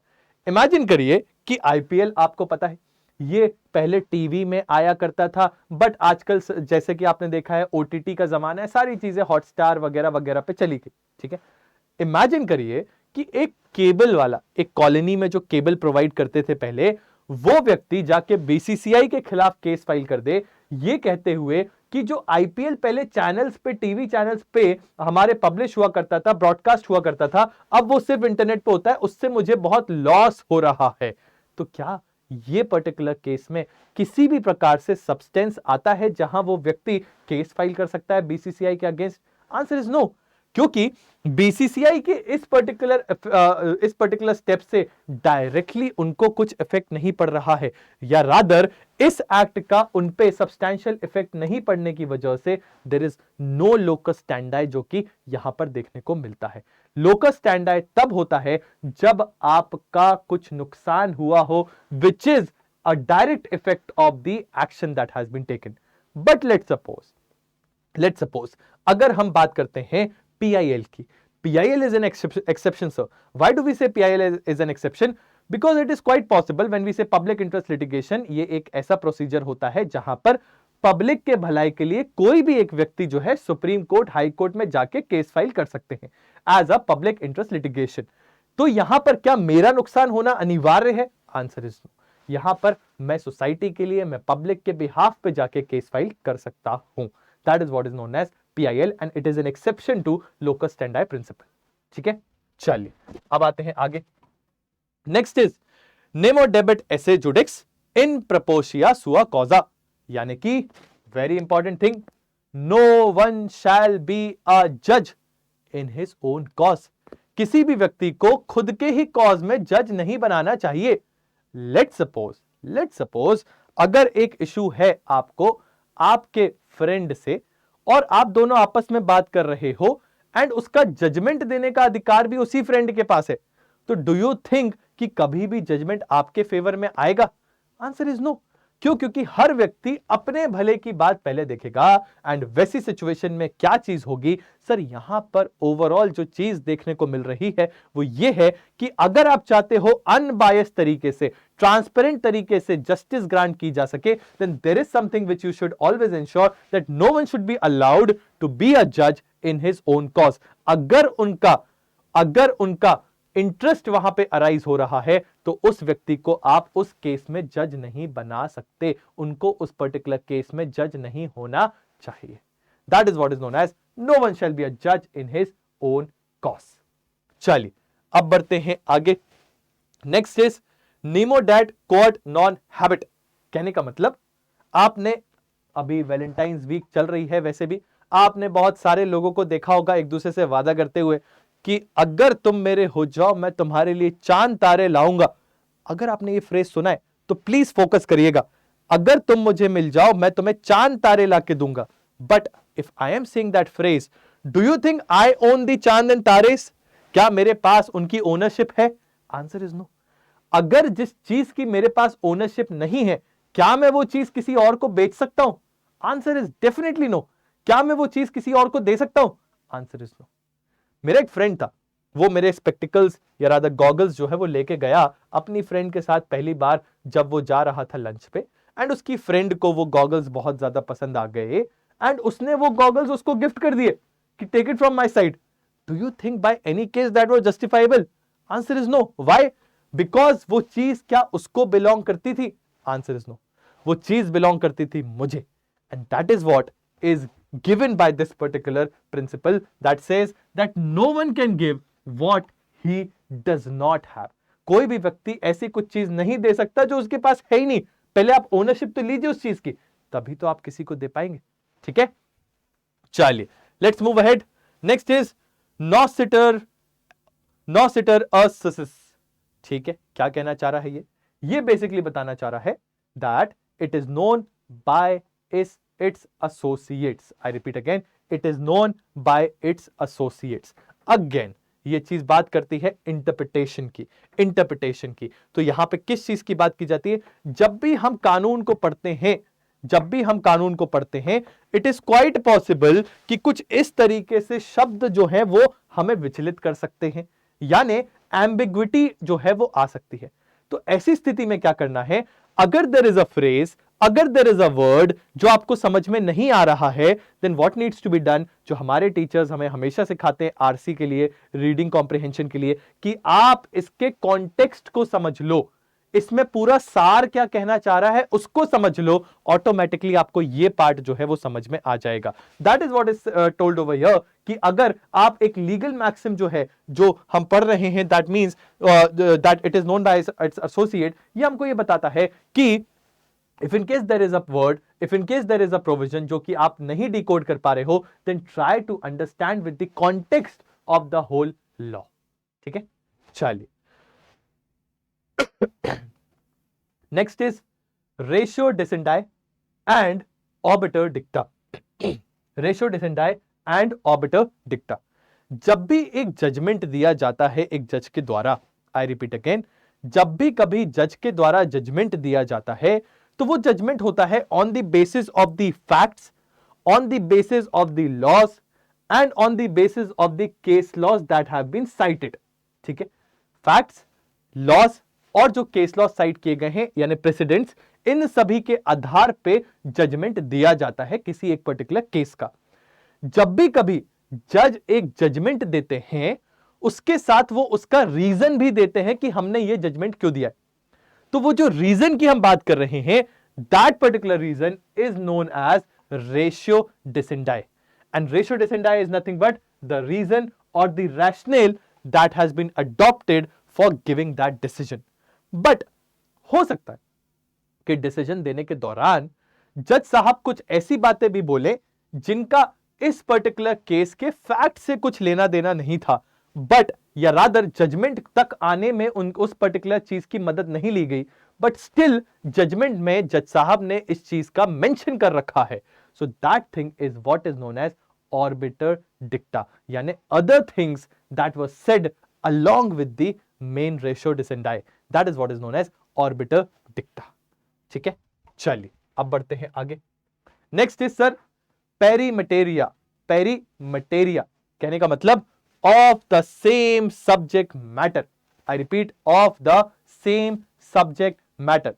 Imagine करिए कि आईपीएल आपको पता है ये पहले टीवी में आया करता था, बट आजकल जैसे कि आपने देखा है ओटीटी का जमाना है, सारी चीजें हॉटस्टार वगैरह वगैरह पे चली गई, ठीक है। इमेजिन करिए कि एक केबल वाला, एक कॉलोनी में जो केबल प्रोवाइड करते थे पहले, वो व्यक्ति जाके बीसीसीआई के खिलाफ केस फाइल कर दे, ये कहते हुए कि जो आईपीएल पहले चैनल्स पे, टीवी चैनल्स पे हमारे पब्लिश हुआ करता था, ब्रॉडकास्ट हुआ करता था, अब वो सिर्फ इंटरनेट पे होता है, उससे मुझे बहुत लॉस हो रहा है। तो क्या ये पर्टिकुलर केस में किसी भी प्रकार से सब्सटेंस आता है जहां वो व्यक्ति केस फाइल कर सकता है बीसीसीआई के अगेंस्ट? आंसर इज नो, क्योंकि बीसीसीआई के इस पर्टिकुलर स्टेप से डायरेक्टली उनको कुछ इफेक्ट नहीं पड़ रहा है, या रादर इस एक्ट का उन पे सब्सटैंशियल इफेक्ट नहीं पड़ने की वजह से there is no locus standi जो कि यहां पर देखने को मिलता है। लोकस स्टैंडाई तब होता है जब आपका कुछ नुकसान हुआ हो which is a direct effect of the action that has been taken. But let's suppose अगर हम बात करते हैं PIL की, PIL is an exception, sir. Why do we say PIL is an exception? Because it is quite possible when we say public interest litigation, ये एक ऐसा procedure होता है जहां पर पब्लिक के भलाई के लिए कोई भी एक व्यक्ति जो है सुप्रीम कोर्ट, हाई कोर्ट में जाके केस फाइल कर सकते हैं as a public interest litigation. तो यहां पर क्या मेरा नुकसान होना अनिवार्य है? Answer is no. यहां पर मैं सोसाइटी के लिए, मैं पब्लिक के बिहाफ पे जाके केस फाइल कर सकता हूं। That is what is known as PIL and it is an exception to locus standi principle। ठीक है, चलिए अब आते हैं आगे। Next is nemo debet esse judex in propria sua causa, यानी कि very important thing, no one shall be a जज इन हिज ओन कॉज। किसी भी व्यक्ति को खुद के ही कॉज में जज नहीं बनाना चाहिए। लेट सपोज अगर एक इशू है आपको आपके फ्रेंड से और आप दोनों आपस में बात कर रहे हो एंड उसका जजमेंट देने का अधिकार भी उसी फ्रेंड के पास है, तो डू यू थिंक कि कभी भी जजमेंट आपके फेवर में आएगा? Answer is no. क्यों? क्योंकि हर व्यक्ति अपने भले की बात पहले देखेगा एंड वैसी सिचुएशन में क्या चीज होगी सर, यहां पर ओवरऑल जो चीज देखने को मिल रही है वो ये है कि अगर आप चाहते हो अनबायस तरीके से, ट्रांसपेरेंट तरीके से जस्टिस ग्रांट की जा सके, then there is something which you should always ensure that no one should be allowed to be a जज इन हिज ओन कॉज। अगर उनका इंटरेस्ट वहां पे अराइज हो रहा है तो उस व्यक्ति को आप उस केस में जज नहीं बना सकते, उनको उस पर्टिकुलर केस में जज नहीं होना चाहिए। That is what is known as no one shall be a जज इन हिज ओन कॉज। चलिए अब बढ़ते हैं आगे। Next is Nemo that quad non habit. कहने का मतलब, आपने अभी वैलेंटाइंस वीक चल रही है, वैसे भी आपने बहुत सारे लोगों को देखा होगा एक दूसरे से वादा करते हुए कि अगर तुम मेरे हो जाओ मैं तुम्हारे लिए चांद तारे लाऊंगा। अगर आपने ये फ्रेज सुना है तो प्लीज फोकस करिएगा। अगर तुम मुझे मिल जाओ मैं तुम्हें चांद तारे लाके दूंगा। But if I am saying that phrase, do you think I own the चांद एंड तारेस? क्या मेरे पास उनकी ओनरशिप है? Answer is no. अगर जिस चीज की मेरे पास ओनरशिप नहीं है, क्या मैं वो चीज किसी और को बेच सकता हूं? Answer is definitely no. क्या मैं वो चीज किसी और को दे सकता हूं? Answer is no. मेरा एक फ्रेंड था, वो मेरे स्पेक्टिकल्स या रादर गॉगल्स जो है वो लेके गया अपनी फ्रेंड के साथ पहली बार जब वो जा रहा था लंच पे, एंड उसकी फ्रेंड को वो गॉगल्स बहुत ज्यादा पसंद आ गए एंड उसने वो गॉगल्स उसको गिफ्ट कर दिए कि take it from my side. Do you think by any case that was justifiable? Answer is no. Why? Because वो चीज क्या उसको बिलोंग करती थी? Answer is no. वो चीज बिलोंग करती थी मुझे, and that is what is given by this particular principle that says that no one can give what he does not have. कोई भी व्यक्ति ऐसी कुछ चीज नहीं दे सकता जो उसके पास है ही नहीं। पहले आप ओनरशिप तो लीजिए उस चीज की, तभी तो आप किसी को दे पाएंगे। ठीक है, चलिए let's move ahead. Next is noscitur a sociis. ठीक है, क्या कहना चाह रहा है ये बेसिकली बताना चाह रहा है that it is known by its associates. I repeat again, it is known by its associates. Again, ये चीज बात करती है इंटरप्रिटेशन की। तो यहां पे किस चीज की बात की जाती है? जब भी हम कानून को पढ़ते हैं, इट इज क्वाइट पॉसिबल कि कुछ इस तरीके से शब्द जो है वो हमें विचलित कर सकते हैं, यानी एम्बिग्विटी जो है वो आ सकती है। तो ऐसी स्थिति में क्या करना है? अगर देयर इज अ फ्रेज, अगर देयर इज अ वर्ड जो आपको समझ में नहीं आ रहा है, then what needs to be done, जो हमारे टीचर्स हमें हमेशा सिखाते हैं आरसी के लिए, रीडिंग कॉम्प्रिहेंशन के लिए, कि आप इसके कॉन्टेक्स्ट को समझ लो, इसमें पूरा सार क्या कहना चाह रहा है उसको समझ लो, ऑटोमेटिकली आपको ये पार्ट जो है वो समझ में आ जाएगा। That is what is told over here कि अगर आप एक लीगल मैक्सिम जो है जो हम पढ़ रहे हैं, that means that it is known by it's associate, ये हमको ये बताता है कि if in case there is a word, if in case there is a provision जो कि आप नहीं डिकोड कर पा रहे हो, then try to understand with the context of the whole law. ठीक है, चलिए next is ratio decidendi and obiter dicta. Ratio decidendi and obiter dicta, जब भी एक जजमेंट दिया जाता है एक जज के द्वारा, आई रिपीट अगेन, जब भी कभी जज के द्वारा जजमेंट दिया जाता है तो वो जजमेंट होता है on the basis of the facts, on the basis of the laws and on the basis of the case laws that have been cited. ठीक है, फैक्ट्स, लॉज और जो केस लॉज साइट किए गए हैं यानी प्रेसिडेंट्स, इन सभी के आधार पे जजमेंट दिया जाता है किसी एक पर्टिकुलर केस का। जब भी कभी जज एक जजमेंट देते हैं उसके साथ वो उसका रीजन भी देते हैं कि हमने ये जजमेंट क्यों दिया है। तो वो जो रीजन की हम बात कर रहे हैं, that particular reason is known as ratio decidendi, and ratio decidendi is nothing but the reason और the rational that has been adopted for giving that decision. But हो सकता है कि डिसीजन देने के दौरान जज साहब कुछ ऐसी बातें भी बोले जिनका इस पर्टिकुलर केस के फैक्ट से कुछ लेना देना नहीं था, बट या रादर जजमेंट तक आने में उस पर्टिकुलर चीज की मदद नहीं ली गई, बट स्टिल जजमेंट में जज साहब ने इस चीज का मेंशन कर रखा है। So that thing is what is known as obiter dicta, यानी other things that were said along with the main ratio decidendi, that is what is known as obiter dicta. ठीक है, चलिए अब बढ़ते हैं आगे। नेक्स्ट इज सर pari materia. Pari materia कहने का मतलब of the same subject matter. I repeat, of the same subject matter.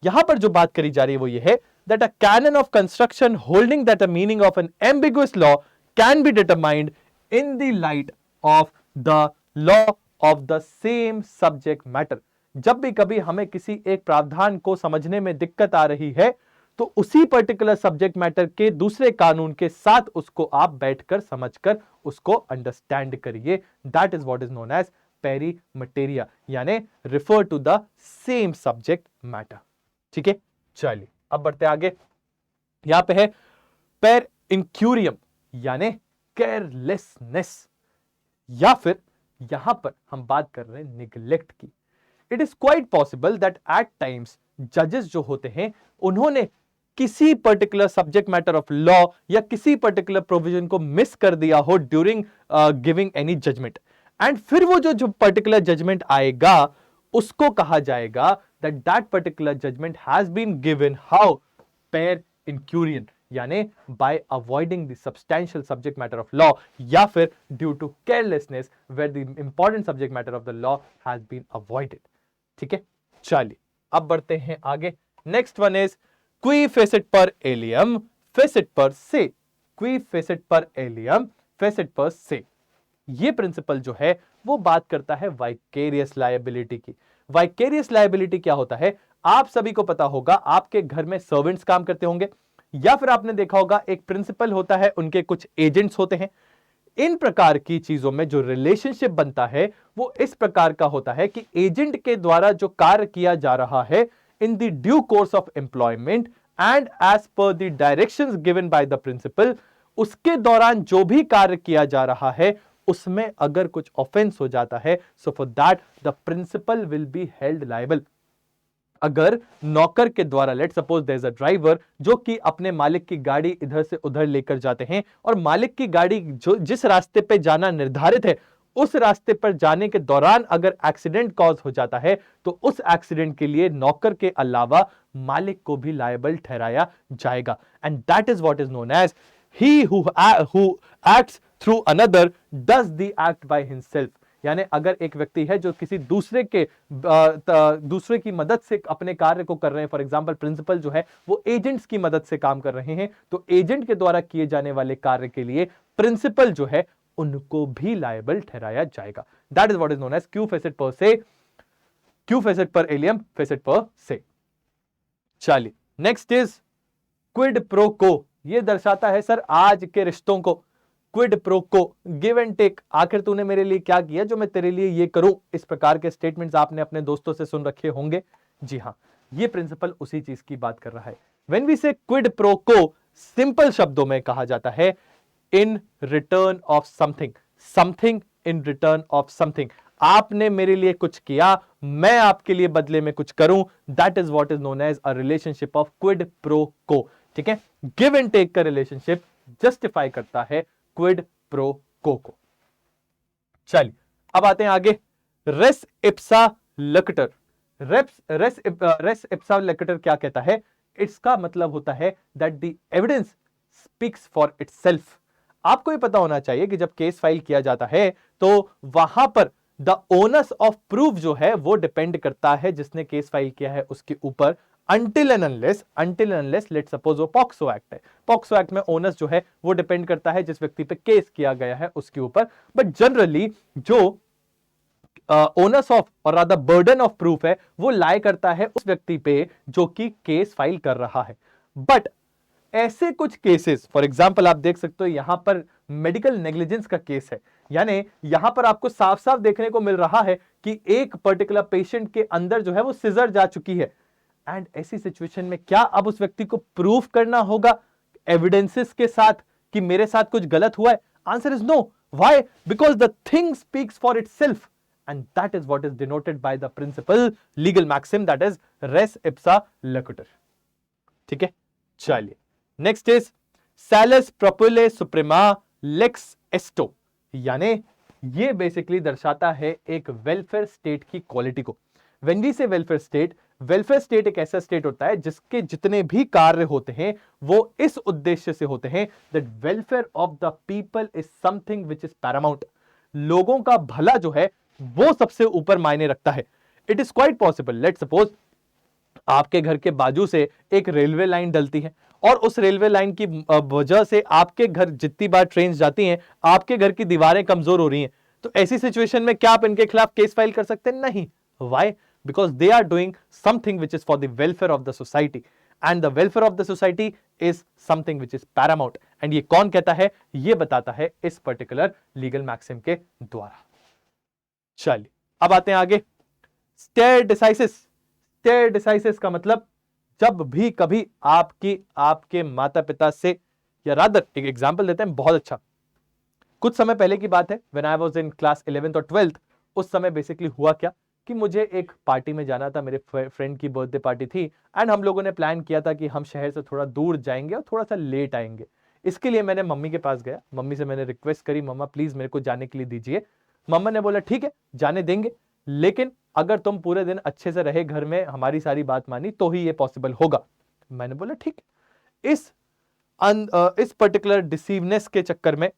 यहां पर जो बात करी जा रही है वो ये है that a canon of construction holding that a meaning of an ambiguous law can be determined in the light of the law of the same subject matter. जब भी कभी हमें किसी एक प्रावधान को समझने में दिक्कत आ रही है तो उसी पर्टिकुलर सब्जेक्ट मैटर के दूसरे कानून के साथ उसको आप बैठकर समझकर उसको अंडरस्टैंड करिए। That is what is known as pari materia, यानी refer to the same subject matter. ठीक है, चलिए अब बढ़ते आगे। यहां पे है पेर इंक्यूरियम। यानी केयरलेसनेस, या फिर यहां पर हम बात कर रहे हैं निग्लेक्ट की। It is quite possible that at times जजेस जो होते हैं उन्होंने किसी particular subject matter of law या किसी पर्टिकुलर प्रोविजन को मिस कर दिया हो during giving any judgement, and फिर वो जो पर्टिकुलर जजमेंट आएगा उसको कहा जाएगा that that particular judgement has been given how per incuriam, यानी by avoiding the substantial subject matter of law, या फिर due to carelessness where the important subject matter of the law has been avoided. ठीक है, चलिए अब बढ़ते हैं आगे। Next one is qui facit per alium facit per se, क्वी facit per alium facit per से। ये प्रिंसिपल जो है वो बात करता है वाइकेरियस लायबिलिटी की। वाइकेरियस लायबिलिटी क्या होता है, आप सभी को पता होगा, आपके घर में सर्वेंट्स काम करते होंगे, या फिर आपने देखा होगा एक प्रिंसिपल होता है, उनके कुछ एजेंट्स होते हैं। इन प्रकार की चीजों में जो रिलेशनशिप बनता है वो इस प्रकार का होता है कि एजेंट के द्वारा जो कार्य किया जा रहा है in the due course of employment and as per the directions given by the principal, उसके दौरान जो भी कार्य किया जा रहा है उसमें अगर कुछ ऑफेंस हो जाता है, so for that the principal will be held liable. अगर नौकर के द्वारा, let suppose there is a driver जो कि अपने मालिक की गाड़ी इधर से उधर लेकर जाते हैं, और मालिक की गाड़ी जो जिस रास्ते पे जाना निर्धारित है उस रास्ते पर जाने के दौरान अगर एक्सीडेंट कॉज हो जाता है तो उस एक्सीडेंट के लिए नौकर के अलावा मालिक को भी लायबल ठहराया जाएगा, and that is what is known as he who acts through another does the act by himself. यानी अगर एक व्यक्ति है जो किसी दूसरे की मदद से अपने कार्य को कर रहे हैं, फॉर एग्जांपल प्रिंसिपल जो है वो एजेंट्स की मदद से काम कर रहे हैं, तो एजेंट के द्वारा किए जाने वाले कार्य के लिए प्रिंसिपल जो है उनको भी लायबल ठहराया जाएगा। That is what is known as qui facit per se, qui facit per alium facit per se. चलिए नेक्स्ट इज क्विड प्रो को। यह दर्शाता है सर आज के रिश्तों को। क्विड प्रो को, गिव एंड टेक, आखिर तूने मेरे लिए क्या किया जो मैं तेरे लिए ये करूं। इस प्रकार के स्टेटमेंट्स आपने अपने दोस्तों से सुन रखे होंगे। जी हां, ये प्रिंसिपल उसी चीज की बात कर रहा है। व्हेन वी से क्विड प्रो को, सिंपल शब्दों में कहा जाता है in return of something, something in return of something. आपने मेरे लिए कुछ किया, मैं आपके लिए बदले में कुछ करूं, that is what is known as a relationship of quid pro quo. ठीक है, गिव एंड टेक का रिलेशनशिप जस्टिफाई करता है क्विड प्रो को। चलिए अब आते हैं आगे, race ipsa lateral. Race ipsa lateral क्या कहता है, इसका मतलब होता है that the evidence speaks for itself. आपको ये पता होना चाहिए कि जब केस फाइल किया जाता है तो वहां पर द ओनस ऑफ प्रूफ जो है वो डिपेंड करता है जिसने केस फाइल किया है उसके ऊपर, until and unless let suppose वो पॉक्सो एक्ट है, पॉक्सो एक्ट में ओनस जो है वो डिपेंड करता है जिस व्यक्ति पे केस किया गया है उसके ऊपर, बट जनरली जो ओनस ऑफ और रादर बर्डन ऑफ प्रूफ है वो लाई करता है उस व्यक्ति पे जो कि केस फाइल कर रहा है। बट ऐसे कुछ केसेस, फॉर एग्जांपल आप देख सकते हो यहां पर मेडिकल नेग्लिजेंस का केस है, यानी यहां पर आपको साफ साफ देखने को मिल रहा है कि एक पर्टिकुलर पेशेंट के अंदर जो है वो सिजर जा चुकी है, एंड ऐसी सिचुएशन में क्या अब उस व्यक्ति को प्रूफ करना होगा एविडेंसेस के साथ कि मेरे साथ कुछ गलत हुआ है? Answer is no. Why? Because the thing speaks for itself, and that is what is denoted by the principal legal maxim, that is res ipsa loquitur. ठीक है, चलिए next is salus populi suprema lex esto, यानी ये basically दर्शाता है एक welfare state की quality को। When we say welfare state एक ऐसा स्टेट होता है जिसके जितने भी कार्य होते हैं वो इस उद्देश्य से होते हैं that welfare of the people is something which is Paramount. लोगों का भला जो है वो सबसे ऊपर मायने रखता है। It is quite possible, let suppose आपके घर के बाजू से एक रेलवे लाइन डलती है और उस रेलवे लाइन की वजह से आपके घर जितनी बार ट्रेन जाती हैं आपके घर की दीवारें कमजोर हो रही हैं, तो ऐसी सिचुएशन में क्या आप इनके खिलाफ केस फाइल कर सकते हैं? नहीं। Why? Because they are doing something which is for the welfare of the society, and the welfare of the society is something which is paramount. And ये कौन कहता है? ये बताता है इस पर्टिकुलर लीगल मैक्सिम के द्वारा। चलिए अब आते हैं आगे, स्टेयर डिसाइसिस। स्टेयर डिसाइसिस का मतलब जब भी कभी आपके माता पिता से या रादर एक एग्जाम्पल देते हैं बहुत अच्छा। कुछ समय पहले की बात है, when I was in class 11th और 12th। उस समय बेसिकली हुआ क्या कि मुझे एक पार्टी में जाना था, मेरे फ्रेंड की बर्थडे पार्टी थी, एंड हम लोगों ने प्लान किया था कि हम शहर से थोड़ा दूर जाएंगे और थोड़ा सा लेट आएंगे। इसके लिए मैंने मम्मी के पास गया, मम्मी से मैंने रिक्वेस्ट करी, मम्मा प्लीज मेरे को जाने के लिए दीजिए। मम्मा ने बोला ठीक है जाने देंगे, लेकिन अगर तुम पूरे दिन अच्छे से रहे घर में, हमारी सारी बात मानी, तो ही ये पॉसिबल होगा। मैंने बोला ठीक है। इस पर्टिकुलर डिसीवनेस के चक्कर में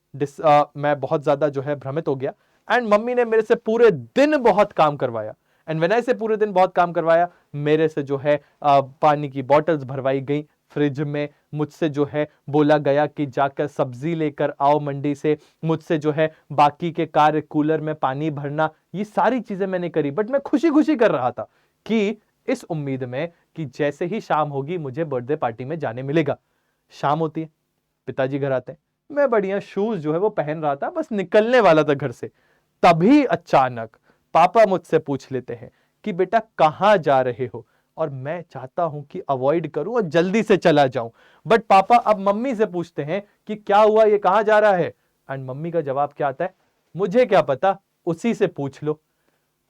मैं बहुत ज्यादा जो है भ्रमित हो गया, एंड मम्मी ने मेरे से पूरे दिन बहुत काम करवाया। एंड व्हेन आई से पूरे दिन बहुत काम करवाया, मेरे से जो है पानी की बॉटल्स भरवाई गई फ्रिज में, मुझसे जो है बोला गया कि जाकर सब्जी लेकर आओ मंडी से, मुझसे जो है बाकी के कार्य, कूलर में पानी भरना, ये सारी चीजें मैंने करी। बट मैं खुशी खुशी कर रहा था कि इस उम्मीद में कि जैसे ही शाम होगी मुझे बर्थडे पार्टी में जाने मिलेगा। शाम होती है, पिताजी घर आते हैं, मैं बढ़िया शूज जो है वो पहन रहा था, बस निकलने वाला था घर से। तभी अचानक पापा मुझसे पूछ लेते हैं कि बेटा कहां जा रहे हो, और मैं चाहता हूं कि अवॉइड करूं और जल्दी से चला जाऊं, बट पापा अब मम्मी से पूछते हैं कि क्या हुआ, ये कहां जा रहा है। एंड मम्मी का जवाब क्या आता है, मुझे क्या पता, उसी से पूछ लो।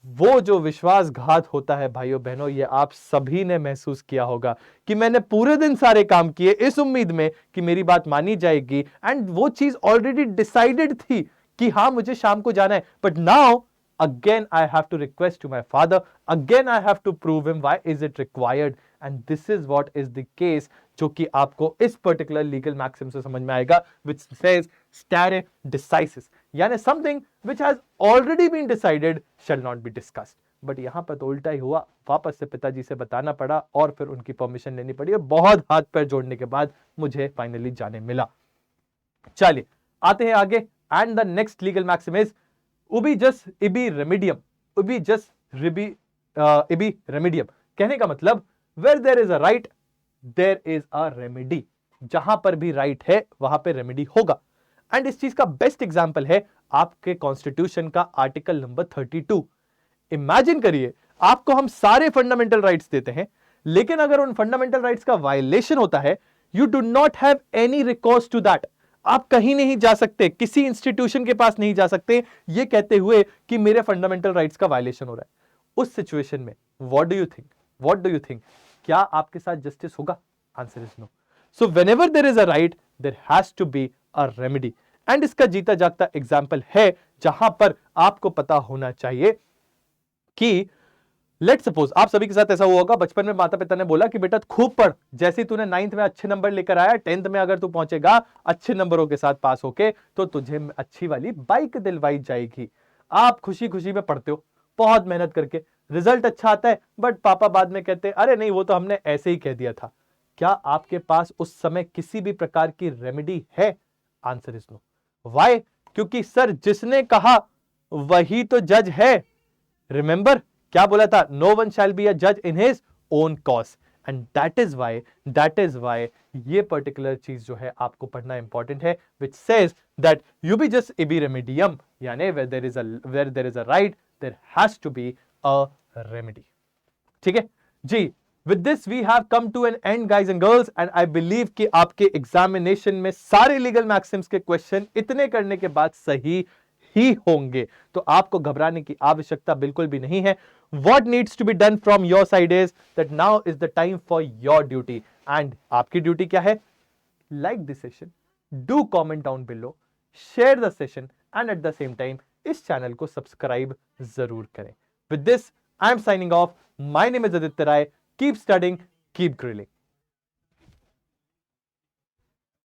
वो जो विश्वासघात होता है भाइयों बहनों, ये आप सभी ने महसूस किया होगा कि मैंने पूरे दिन सारे काम किए इस उम्मीद में कि मेरी बात मानी जाएगी, एंड वो चीज ऑलरेडी डिसाइडेड थी कि हाँ मुझे शाम को जाना है। But now again I have to request to my father, again I have to prove him, why is it required? And this is what is the case, जो कि आपको इस पर्टिकुलर लीगल मैक्सिम से समझ में आएगा, which says stare decisis, यानी something which has already been decided shall not be discussed। But यहां पर तो उल्टा ही हुआ, वापस से पिताजी से बताना पड़ा और फिर उनकी परमिशन लेनी पड़ी, और बहुत हाथ पैर जोड़ने के बाद मुझे फाइनली जाने मिला। चलिए आते हैं आगे, and the next legal maxim is ubi jus इबी रेमिडियम। उबी जस इबी रेमिडियम कहने का मतलब, where there is a right there is a remedy. जहां पर भी राइट है वहां पे रेमेडी होगा। एंड इस चीज का बेस्ट एग्जांपल है आपके कॉन्स्टिट्यूशन का आर्टिकल नंबर 32। इमेजिन करिए, आपको हम सारे फंडामेंटल राइट्स देते हैं, लेकिन अगर उन फंडामेंटल राइट्स का वायलेशन होता है, you do not have any recourse to that. आप कहीं नहीं जा सकते, किसी इंस्टीट्यूशन के पास नहीं जा सकते ये कहते हुए कि मेरे फंडामेंटल राइट्स का वायलेशन हो रहा है। उस सिचुएशन में what do you think, what do you think, क्या आपके साथ जस्टिस होगा? Answer is no. So whenever there is a right there has to be a remedy. And इसका जीता जागता एग्जाम्पल है जहां पर आपको पता होना चाहिए कि लेट सपोज आप सभी के साथ ऐसा हुआ होगा, बचपन में माता पिता ने बोला कि बेटा खूब पढ़, जैसे ही तूने 9th में अच्छे नंबर लेकर आया, 10th में अगर तू पहुंचेगा अच्छे नंबरों के साथ पास होके, तो तुझे अच्छी वाली बाइक दिलवाई जाएगी। आप खुशी खुशी में पढ़ते हो, बहुत मेहनत करके, रिजल्ट अच्छा आता है, बट पापा बाद में कहते हैं अरे नहीं वो तो हमने ऐसे ही कह दिया था। क्या आपके पास उस समय किसी भी प्रकार की रेमेडी है? Answer is no. वाई? क्योंकि सर जिसने कहा वही तो जज है। रिमेंबर क्या बोला था, no one shall be a जज in his own cause. And that is why ये पर्टिकुलर चीज जो है आपको पढ़ना इंपॉर्टेंट है, which says that ubi jus ibi remedium, यानी where there is a right there has to be a remedy. ठीक है जी। With this we have come to an end guys and girls, and I believe कि आपके examination में सारे legal Maxim's के question इतने करने के बाद सही ही होंगे, तो आपको घबराने की आवश्यकता बिल्कुल भी नहीं है। What needs to be done from your side is that now is the time for your duty, and आपकी ड्यूटी क्या है? Like the session, do comment down below, share the session, and at the same time इस channel को subscribe जरूर करें। With this, I am signing off. My name is Aditya Rai. Keep studying, keep grilling.